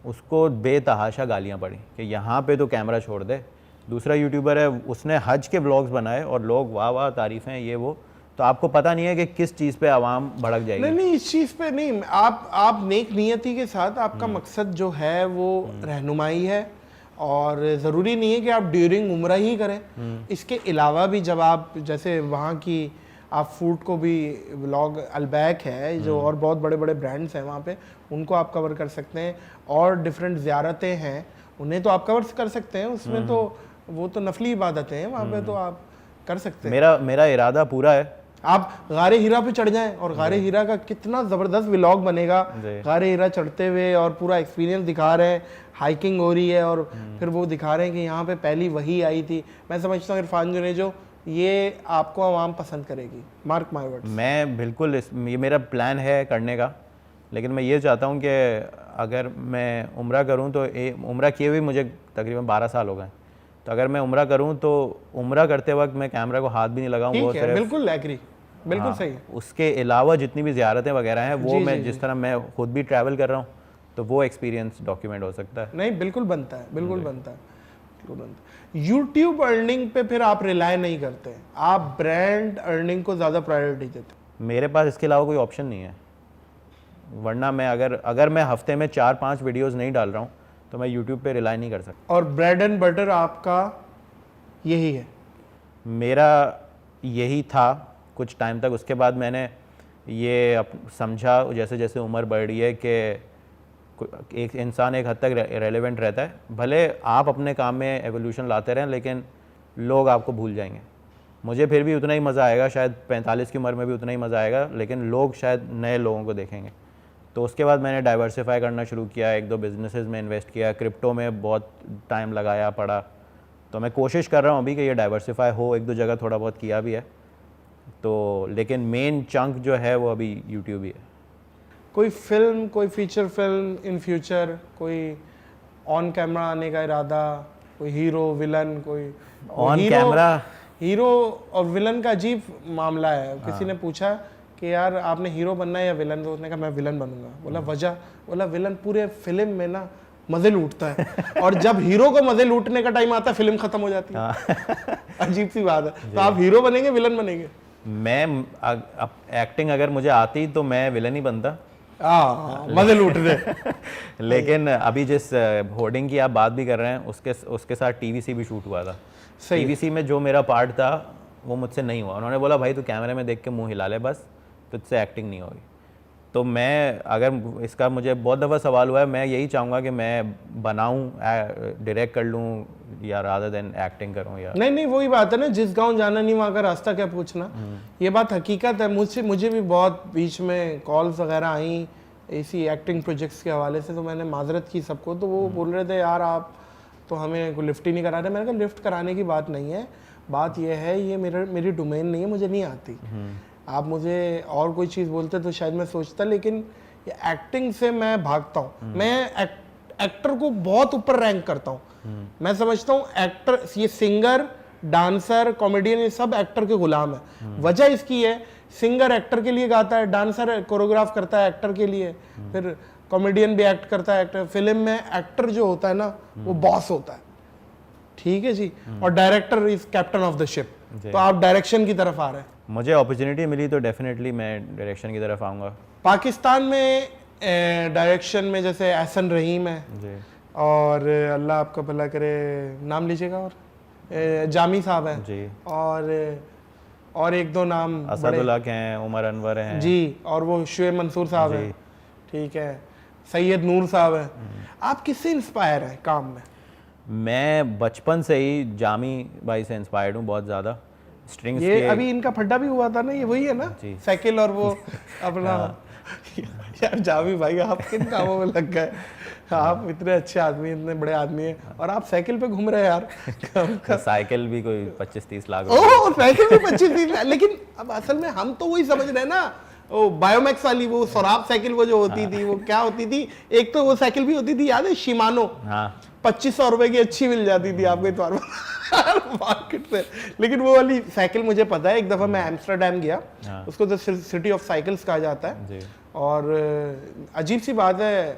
Speaker 2: उसको बेतहाशा गालियाँ पड़ी कि यहाँ पे तो कैमरा छोड़ दे। दूसरा यूट्यूबर है, उसने हज के व्लॉग्स बनाए और लोग वाह वाह तारीफ़ें, ये वो। तो आपको पता नहीं है कि किस चीज़ पे आवाम भड़क जाएगी।
Speaker 1: नहीं, इस चीज़ पे नहीं, आप नेक नियति के साथ, आपका मकसद जो है वो रहनुमाई है, और ज़रूरी नहीं है कि आप ड्यूरिंग उम्रा ही करें। इसके अलावा भी जब आप जैसे वहाँ की आप फूड को भी व्लॉग, अलबैक है जो, और बहुत बड़े बड़े ब्रांड्स हैं वहाँ पे, उनको आप कवर कर सकते हैं। और डिफरेंट ज़ियारतें हैं, उन्हें तो आप कवर कर सकते हैं, उसमें तो वो तो नफली इबादतें हैं, वहाँ पे तो आप कर सकते हैं।
Speaker 2: मेरा इरादा पूरा है।
Speaker 1: आप गारे हीरा पे चढ़ जाएं, और गारे हीरा का कितना ज़बरदस्त व्लॉग बनेगा, गारे हीरा चढ़ते हुए और पूरा एक्सपीरियंस दिखा रहे हैं, हाइकिंग हो रही है और फिर वो दिखा रहे हैं कि यहाँ पे पहली वही आई थी। मैं समझता हूँ इरफान जुनेजो, ये आपको आवाम पसंद करेगी, मार्क माय वर्ड्स।
Speaker 2: मैं बिल्कुल ये मेरा प्लान है करने का, लेकिन मैं ये चाहता हूँ कि अगर मैं उम्रा करूँ तो उम्रा किए हुए मुझे तकरीबन 12 साल हो गए, तो अगर मैं उम्रा करूँ तो उम्रा करते वक्त मैं कैमरा को हाथ भी नहीं लगाऊँ। वो सिर्फ
Speaker 1: बिल्कुल एग्री, बिल्कुल सही।
Speaker 2: उसके अलावा जितनी भी ज़ियारतें वगैरह हैं वो मैं जिस तरह मैं खुद भी ट्रैवल कर रहा हूँ तो वो एक्सपीरियंस डॉक्यूमेंट हो सकता है।
Speaker 1: नहीं, बिल्कुल बनता है, बिल्कुल बनता है, बिल्कुल बनता है। यूट्यूब अर्निंग पे फिर आप रिलाय नहीं करते, आप ब्रांड अर्निंग को ज़्यादा प्रायोरिटी देते?
Speaker 2: मेरे पास इसके अलावा कोई ऑप्शन नहीं है, वरना मैं अगर मैं हफ्ते में 4-5 वीडियोस नहीं डाल रहा हूँ तो मैं यूट्यूब पे रिलाई नहीं कर सकता।
Speaker 1: और ब्रेड एंड बटर आपका यही है?
Speaker 2: मेरा यही था कुछ टाइम तक, उसके बाद मैंने ये समझा जैसे जैसे उम्र बढ़ रही है कि एक इंसान एक हद तक रेलेवेंट रहता है, भले आप अपने काम में एवोल्यूशन लाते रहें लेकिन लोग आपको भूल जाएंगे। मुझे फिर भी उतना ही मज़ा आएगा, शायद 45 की उम्र में भी उतना ही मज़ा आएगा, लेकिन लोग शायद नए लोगों को देखेंगे। तो उसके बाद मैंने डाइवर्सिफाई करना शुरू किया, 1-2 बिजनेसेस में इन्वेस्ट किया, क्रिप्टो में बहुत टाइम लगाया पड़ा। तो मैं कोशिश कर रहा हूँ अभी कि ये डाइवर्सिफाई हो, 1-2 जगह थोड़ा बहुत किया भी है तो, लेकिन मेन चंक जो है वो अभी यूट्यूब ही है।
Speaker 1: कोई फिल्म, कोई फीचर फिल्म इन फ्यूचर, कोई ऑन कैमरा आने का इरादा, कोई हीरो विलन, कोई
Speaker 2: ऑन कैमरा?
Speaker 1: हीरो और विलन का अजीब मामला है। किसी ने पूछा कि यार आपने हीरो बनना है या विलन, तो उसने कहा मैं विलन बनूंगा। बोला वजह? बोला विलन पूरे फिल्म में ना मजे लूटता है और जब हीरो को मजे लूटने का टाइम आता है फिल्म खत्म हो जाती है। अजीब सी बात है। तो आप हीरो बनेंगे विलन बनेंगे?
Speaker 2: मैं एक्टिंग अगर मुझे आती तो मैं विलन ही बनता,
Speaker 1: मजे लूट रहे।
Speaker 2: लेकिन अभी जिस होर्डिंग की आप बात भी कर रहे हैं उसके साथ टीवीसी भी शूट हुआ था। टीवीसी में जो मेरा पार्ट था वो मुझसे नहीं हुआ। उन्होंने बोला भाई तू कैमरे में देख के मुंह हिला ले बस, तुझसे एक्टिंग नहीं होगी। तो मैं, अगर इसका मुझे बहुत दफ़ा सवाल हुआ है, मैं यही चाहूँगा कि मैं बनाऊँ, डायरेक्ट कर लूँ या रादर देन एक्टिंग करूँ। या
Speaker 1: नहीं वही बात है ना, जिस गांव जाना नहीं वहाँ का रास्ता क्या पूछना। ये बात हकीकत है। मुझे भी बहुत बीच में कॉल्स वगैरह आई इसी एक्टिंग प्रोजेक्ट्स के हवाले से, तो मैंने माजरत की सबको। तो वो बोल रहे थे यार आप तो हमें कोई लिफ्ट ही नहीं करा रहे। मैंने कहा लिफ्ट कराने की बात नहीं है, बात यह है ये मेरी डोमेन नहीं है, मुझे नहीं आती। आप मुझे और कोई चीज़ बोलते तो शायद मैं सोचता, लेकिन ये एक्टिंग से मैं भागता हूँ। मैं एक्टर को बहुत ऊपर रैंक करता हूँ। मैं समझता हूँ एक्टर, ये सिंगर, डांसर, कॉमेडियन, ये सब एक्टर के गुलाम है। वजह इसकी है, सिंगर एक्टर के लिए गाता है, डांसर कोरियोग्राफ करता है एक्टर के लिए, फिर कॉमेडियन भी एक्ट करता है। एक्टर फिल्म में एक्टर जो होता है ना वो बॉस होता है, ठीक है जी, और director is captain of the ship. तो आप डायरेक्शन की तरफ आ रहे हैं।
Speaker 2: मुझे अपॉर्चुनिटी मिली तो डेफिनेटली मैं डायरेक्शन की तरफ आऊँगा।
Speaker 1: पाकिस्तान में डायरेक्शन में जैसे एहसन रहीम है
Speaker 2: जी,
Speaker 1: और अल्लाह आपका भला करे, नाम लीजिएगा, और जामी साहब हैं
Speaker 2: जी,
Speaker 1: और 1-2 नाम
Speaker 2: असदुल्लाह के हैं, उमर अनवर हैं
Speaker 1: जी, और वो शुएब मंसूर साहब हैं, ठीक है, सैयद नूर साहब हैं। आप किससे इंस्पायर हैं काम में?
Speaker 2: मैं बचपन से ही जामी भाई से इंस्पायर्ड हूँ बहुत ज़्यादा। स्ट्रिंग्स
Speaker 1: ये
Speaker 2: के
Speaker 1: अभी इनका फड्डा भी हुआ था ना, ये वही है ना, साइकिल और वो अपना। यार जामी भाई आप किन कामों में लग गए? आप इतने अच्छे आदमी, इतने बड़े आदमी हैं और आप साइकिल पे घूम रहे हैं यार।
Speaker 2: साइकिल भी कोई 25-30 लाख
Speaker 1: ओह, साइकिल भी 25-30 लाख। लेकिन अब असल में हम तो वही समझ रहे हैं ना, वो बायोमैक्स वाली वो सौराब साइकिल वो जो होती थी, वो क्या होती थी, एक तो वो साइकिल भी होती थी याद है, शिमानो। 2500 रुपए की अच्छी मिल जाती थी आपको इतवार मार्केट से। लेकिन वो वाली साइकिल मुझे पता है, एक दफा मैं एम्स्टर्डम गया, उसको द सिटी ऑफ साइकिल्स कहा जाता है। और अजीब सी बात है,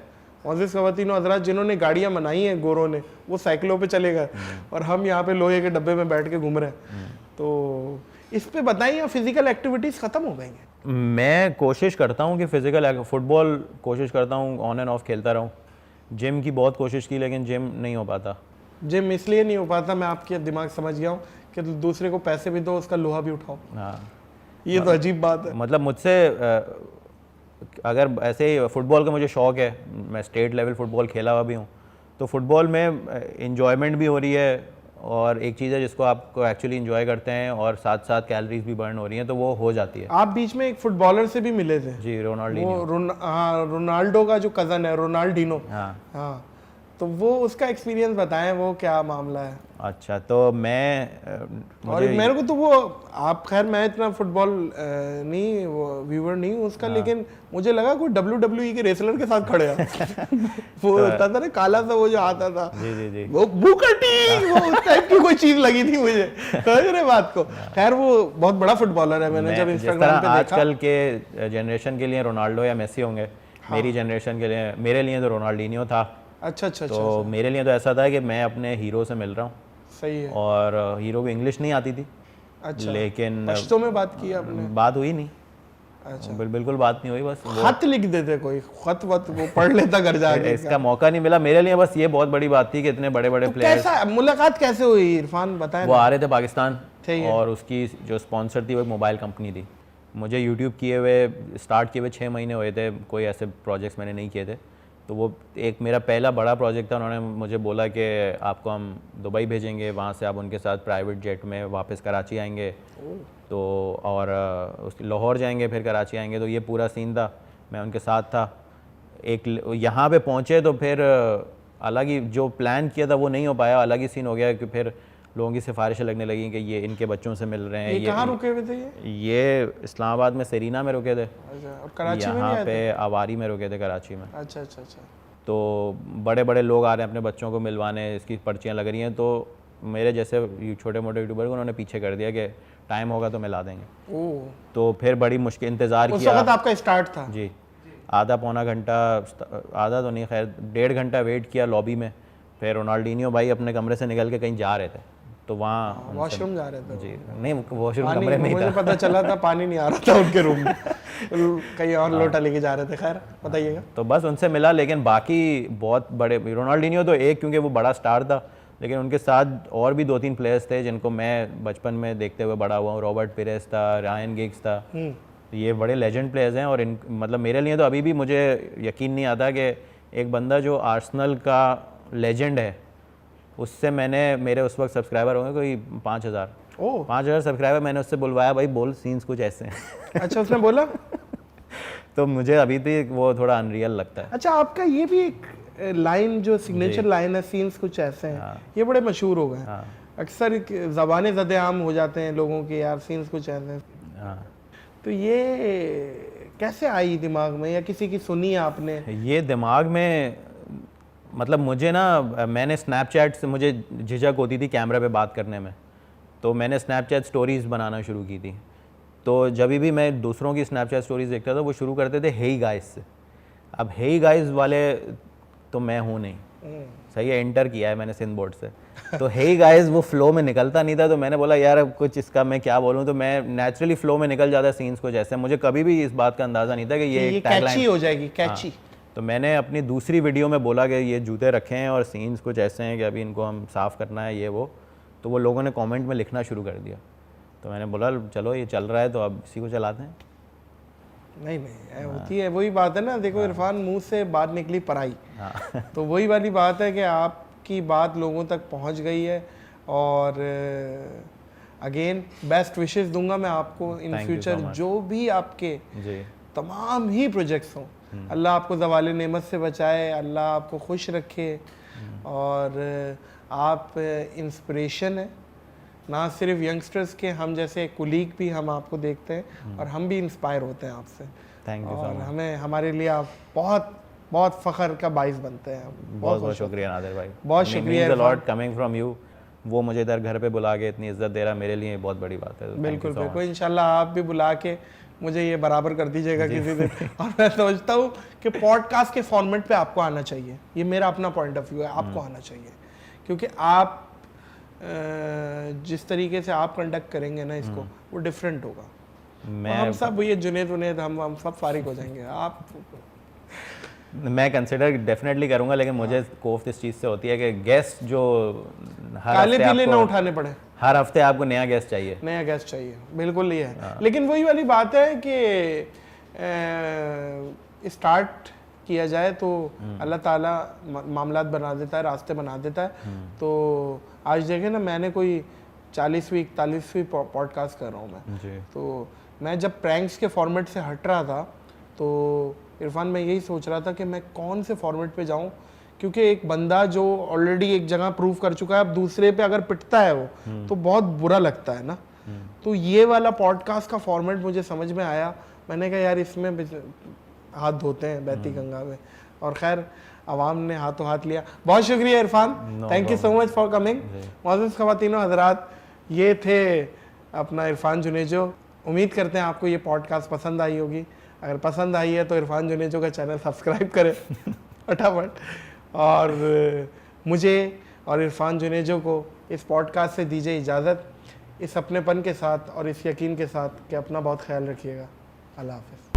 Speaker 1: मोअज़्ज़िज़ ख़वातीन हज़रात, जिन्होंने गाड़ियां बनाई हैं गोरों ने, वो साइकिलों पे चले गए और हम यहाँ पे लोहे के डब्बे में बैठ के घूम रहे हैं। तो इस पे बताइए, फिजिकल एक्टिविटीज खत्म हो गई?
Speaker 2: मैं कोशिश करता हूँ कि फिजिकल, फुटबॉल कोशिश करता हूँ ऑन एंड ऑफ खेलता रहूँ। जिम की बहुत कोशिश की लेकिन जिम नहीं हो पाता।
Speaker 1: जिम इसलिए नहीं हो पाता, मैं आपके दिमाग समझ गया हूँ कि दूसरे को पैसे भी दो, उसका लोहा भी उठाओ।
Speaker 2: हाँ,
Speaker 1: ये तो अजीब बात है।
Speaker 2: मतलब मुझसे अगर ऐसे ही फुटबॉल का मुझे शौक़ है, मैं स्टेट लेवल फुटबॉल खेला हुआ भी हूँ, तो फुटबॉल में इंजॉयमेंट भी हो रही है और एक चीज़ है जिसको आपको एक्चुअली इंजॉय करते हैं और साथ साथ कैलोरीज भी बर्न हो रही हैं, तो वो हो जाती है।
Speaker 1: आप बीच में एक फुटबॉलर से भी मिले थे
Speaker 2: जी, रोनाल्डीनियो।
Speaker 1: हाँ, रोनाल्डो का जो कज़न है, रोनाल्डीनो।
Speaker 2: हाँ
Speaker 1: हाँ, तो वो उसका एक्सपीरियंस बताएं, वो क्या मामला है।
Speaker 2: अच्छा, तो मैं
Speaker 1: और मेरे को तो वो, आप खैर मैं इतना फुटबॉल नहीं व्यूअर नहीं हूँ उसका, लेकिन मुझे लगा कोई WWE के रेसलर के साथ खड़े हैं। वो होता था ना काला सा, वो जो आता था,
Speaker 2: जी जी जी,
Speaker 1: वो बुकटी, वो उस टाइप की कोई चीज लगी थी मुझे, समझ रहे बात को। खैर वो बहुत बड़ा फुटबॉलर है, मैंने जब इंस्टाग्राम पे देखा।
Speaker 2: आजकल के जनरेशन के लिए रोनाल्डो या मेसी होंगे, मेरी जनरेशन के लिए, मेरे लिए तो रोनाल्डीनियो था।
Speaker 1: अच्छा अच्छा,
Speaker 2: तो मेरे लिए तो ऐसा था कि मैं अपने हीरो से मिल रहा हूँ।
Speaker 1: सही है।
Speaker 2: और हीरो को इंग्लिश नहीं आती थी।
Speaker 1: अच्छा,
Speaker 2: लेकिन
Speaker 1: पश्तो में बात की आपने?
Speaker 2: बात हुई नहीं।
Speaker 1: अच्छा,
Speaker 2: बिल्कुल बात नहीं हुई, बस
Speaker 1: खत लिख देते, कोई खत वत वो पढ़ लेता घर जाके।
Speaker 2: इसका मौका नहीं मिला मेरे लिए। बस ये बहुत बड़ी बात थी कि इतने बड़े बड़े प्लेयर्स।
Speaker 1: कैसा मुलाकात कैसे हुई इरफान, बताएं।
Speaker 2: वो आ रहे थे पाकिस्तान
Speaker 1: और
Speaker 2: उसकी जो स्पॉन्सर थी वो एक मोबाइल कंपनी थी। मुझे यूट्यूब किए हुए स्टार्ट किए हुए 6 महीने हुए थे, कोई ऐसे प्रोजेक्ट्स मैंने नहीं किए थे। तो वो एक मेरा पहला बड़ा प्रोजेक्ट था। उन्होंने मुझे बोला कि आपको हम दुबई भेजेंगे, वहाँ से आप उनके साथ प्राइवेट जेट में वापस कराची आएंगे, तो और उसके लाहौर जाएंगे, फिर कराची आएंगे। तो ये पूरा सीन था, मैं उनके साथ था। एक यहाँ पे पहुँचे तो फिर अलग ही जो प्लान किया था वो नहीं हो पाया, अलग ही सीन हो गया कि फिर लोगों की सिफारिशें लगने लगी कि ये इनके बच्चों से मिल रहे हैं।
Speaker 1: ये कहाँ रुके हुए थे
Speaker 2: ये इस्लामाबाद में सेरीना में रुके थे।
Speaker 1: अच्छा, और कराची में
Speaker 2: यहाँ पे आवारी में रुके थे, कराची में।
Speaker 1: अच्छा अच्छा अच्छा।
Speaker 2: तो बड़े बड़े लोग आ रहे हैं अपने बच्चों को मिलवाने, इसकी पर्चियाँ लग रही हैं। तो मेरे जैसे छोटे मोटे यूट्यूबर को उन्होंने पीछे कर दिया कि टाइम होगा तो मिला देंगे।
Speaker 1: ओह,
Speaker 2: तो फिर बड़ी मुश्किल इंतज़ार
Speaker 1: उस
Speaker 2: किया।
Speaker 1: वक्त आपका स्टार्ट था?
Speaker 2: जी, आधा पौना घंटा, आधा तो नहीं, खैर 1.5 घंटा वेट किया लॉबी में। फिर रोनाल्डीनियो भाई अपने कमरे से निकल के कहीं जा रहे थे, तो वहाँ
Speaker 1: वॉशरूम जा रहे थे?
Speaker 2: जी नहीं, वॉशरूम कमरे में ही
Speaker 1: मुझे
Speaker 2: था।
Speaker 1: पता चला था पानी नहीं आ रहा था उनके रूम में, कहीं और लोटा लेके जा रहे थे। खैर बताइएगा।
Speaker 2: तो बस उनसे मिला, लेकिन बाकी बहुत बड़े, रोनाल्डीनियो तो एक क्योंकि वो बड़ा स्टार था, लेकिन उनके साथ और भी 2-3 प्लेयर्स थे जिनको मैं बचपन में देखते हुए बड़ा हुआ हूँ। रॉबर्ट पिरेस था, रायन गिग्स था। ये बड़े लेजेंड प्लेयर्स हैं। और इन मतलब मेरे लिए तो अभी भी मुझे यकीन नहीं आता कि एक बंदा जो आर्सेनल का लेजेंड है, उससे मेरे उस वक्त सब्सक्राइबर होंगे कोई 5000। 5000 सब्सक्राइबर। मैंने उससे बुलवाया, भाई बोल सीन्स कुछ ऐसे हैं।
Speaker 1: अच्छा, उसने बोला?
Speaker 2: तो मुझे अभी भी वो थोड़ा अनरियल लगता है।
Speaker 1: अच्छा, आपका ये भी एक लाइन जो सिग्नेचर लाइन है, सीन्स कुछ ऐसे हैं, ये बड़े मशहूर हो गए। अक्सर ज़बानें ज़द-ए-आम हो जाते हैं लोगों के, यार सीन्स कुछ ऐसे हैं। तो ये कैसे आई दिमाग में, या किसी की सुनी आपने? ये
Speaker 2: दिमाग में मतलब मुझे ना, मैंने स्नैपचैट से, मुझे झिझक होती थी कैमरा पे बात करने में, तो मैंने स्नैपचैट स्टोरीज़ बनाना शुरू की थी। तो जब भी मैं दूसरों की स्नैपचैट स्टोरीज़ देखता था, वो शुरू करते थे हेई गाइस से। अब हेई गाइस वाले तो मैं हूँ नहीं, सही है, एंटर किया है मैंने सिंध बोर्ड से। तो हेई गाइस वो फ्लो में निकलता नहीं था। तो मैंने बोला यार अब कुछ इसका मैं क्या बोलूँ, तो मैं नेचुरली फ्लो में निकल जाता सीन्स को जैसे। मुझे कभी भी इस बात का अंदाज़ा नहीं था कि ये
Speaker 1: कैची हो जाएगी, कैची।
Speaker 2: तो मैंने अपनी दूसरी वीडियो में बोला कि ये जूते रखे हैं और सीन्स कुछ ऐसे हैं कि अभी इनको हम साफ़ करना है, ये वो। तो वो लोगों ने कमेंट में लिखना शुरू कर दिया। तो मैंने बोला चलो ये चल रहा है तो अब इसी को चलाते हैं।
Speaker 1: नहीं होती है वही बात है ना। देखो इरफान, मुंह से बात निकली पराई। तो वही वाली बात है कि आपकी बात लोगों तक पहुंच गई है। और अगेन बेस्ट विशेस दूंगा मैं आपको इन फ्यूचर, जो भी आपके तमाम ही प्रोजेक्ट्स हों। अल्लाह आपको ज़वाले नेमत से बचाए, अल्लाह आपको खुश रखे। और आप इंस्पिरेशन है ना सिर्फ यंगस्टर्स के, हम जैसे कुलीग भी हम आपको देखते हैं और हम भी इंस्पायर होते हैं आपसे।
Speaker 2: Thank you.
Speaker 1: और हमें, हमारे लिए आप बहुत बहुत फ़ख्र का बाइस बनते हैं।
Speaker 2: बहुत बहुत शुक्रिया नादिर भाई,
Speaker 1: बहुत शुक्रिया
Speaker 2: लॉट कमिंग फ्रॉम यू। वो मुझे इधर घर पे बुला के इतनी इज्जत दे रहा, मेरे लिए बहुत बड़ी बात है।
Speaker 1: बिल्कुल बिल्कुल, इंशाल्लाह आप भी बुला के मुझे ये बराबर कर दीजिएगा किसी दिन। और मैं समझता हूँ कि पॉडकास्ट के फॉर्मेट पे आपको आना चाहिए। ये मेरा अपना पॉइंट ऑफ व्यू है, आपको आना चाहिए। क्योंकि आप जिस तरीके से आप कंडक्ट करेंगे ना इसको, वो डिफरेंट होगा। हम सब ये जुनेद हम सब फारिग हो जाएंगे। आप
Speaker 2: मैं कंसिडर डेफिनेटली करूंगा, लेकिन मुझे कोफ्त इस चीज़ से होती है कि गेस्ट जो हर
Speaker 1: काले
Speaker 2: हफ्ते
Speaker 1: पीले ना
Speaker 2: आपको
Speaker 1: उठाने पड़े,
Speaker 2: हर हफ्ते आपको नया गेस्ट चाहिए।
Speaker 1: नया गेस्ट चाहिए, बिल्कुल ये है। लेकिन वही वाली बात है कि स्टार्ट किया जाए तो अल्लाह ताला मामलात बना देता है, रास्ते बना देता है। तो आज देखें ना, मैंने कोई 40वीं 41वीं पॉडकास्ट कर रहा हूँ मैं
Speaker 2: जी।
Speaker 1: तो मैं जब प्रैंक्स के फॉर्मेट से हट रहा था तो इरफान मैं यही सोच रहा था कि मैं कौन से फॉर्मेट पे जाऊं, क्योंकि एक बंदा जो ऑलरेडी एक जगह प्रूव कर चुका है, अब दूसरे पे अगर पिटता है वो तो बहुत बुरा लगता है ना। तो ये वाला पॉडकास्ट का फॉर्मेट मुझे समझ में आया, मैंने कहा यार इसमें हाथ धोते हैं बहती गंगा में, और खैर आवाम ने हाथों हाथ लिया। बहुत शुक्रिया Irfan, thank you so much for coming. मौजूद ख़वातीनो हज़रात, ये थे अपना इरफान जुनेजो। उम्मीद करते हैं आपको ये पॉडकास्ट पसंद आई होगी। अगर पसंद आई है तो इरफान जुनेजो का चैनल सब्सक्राइब करें फटाफट, और मुझे और इरफान जुनेजो को इस पॉडकास्ट से दीजिए इजाज़त, इस अपनेपन के साथ और इस यकीन के साथ कि अपना बहुत ख्याल रखिएगा। अल्लाह हाफ़िज़।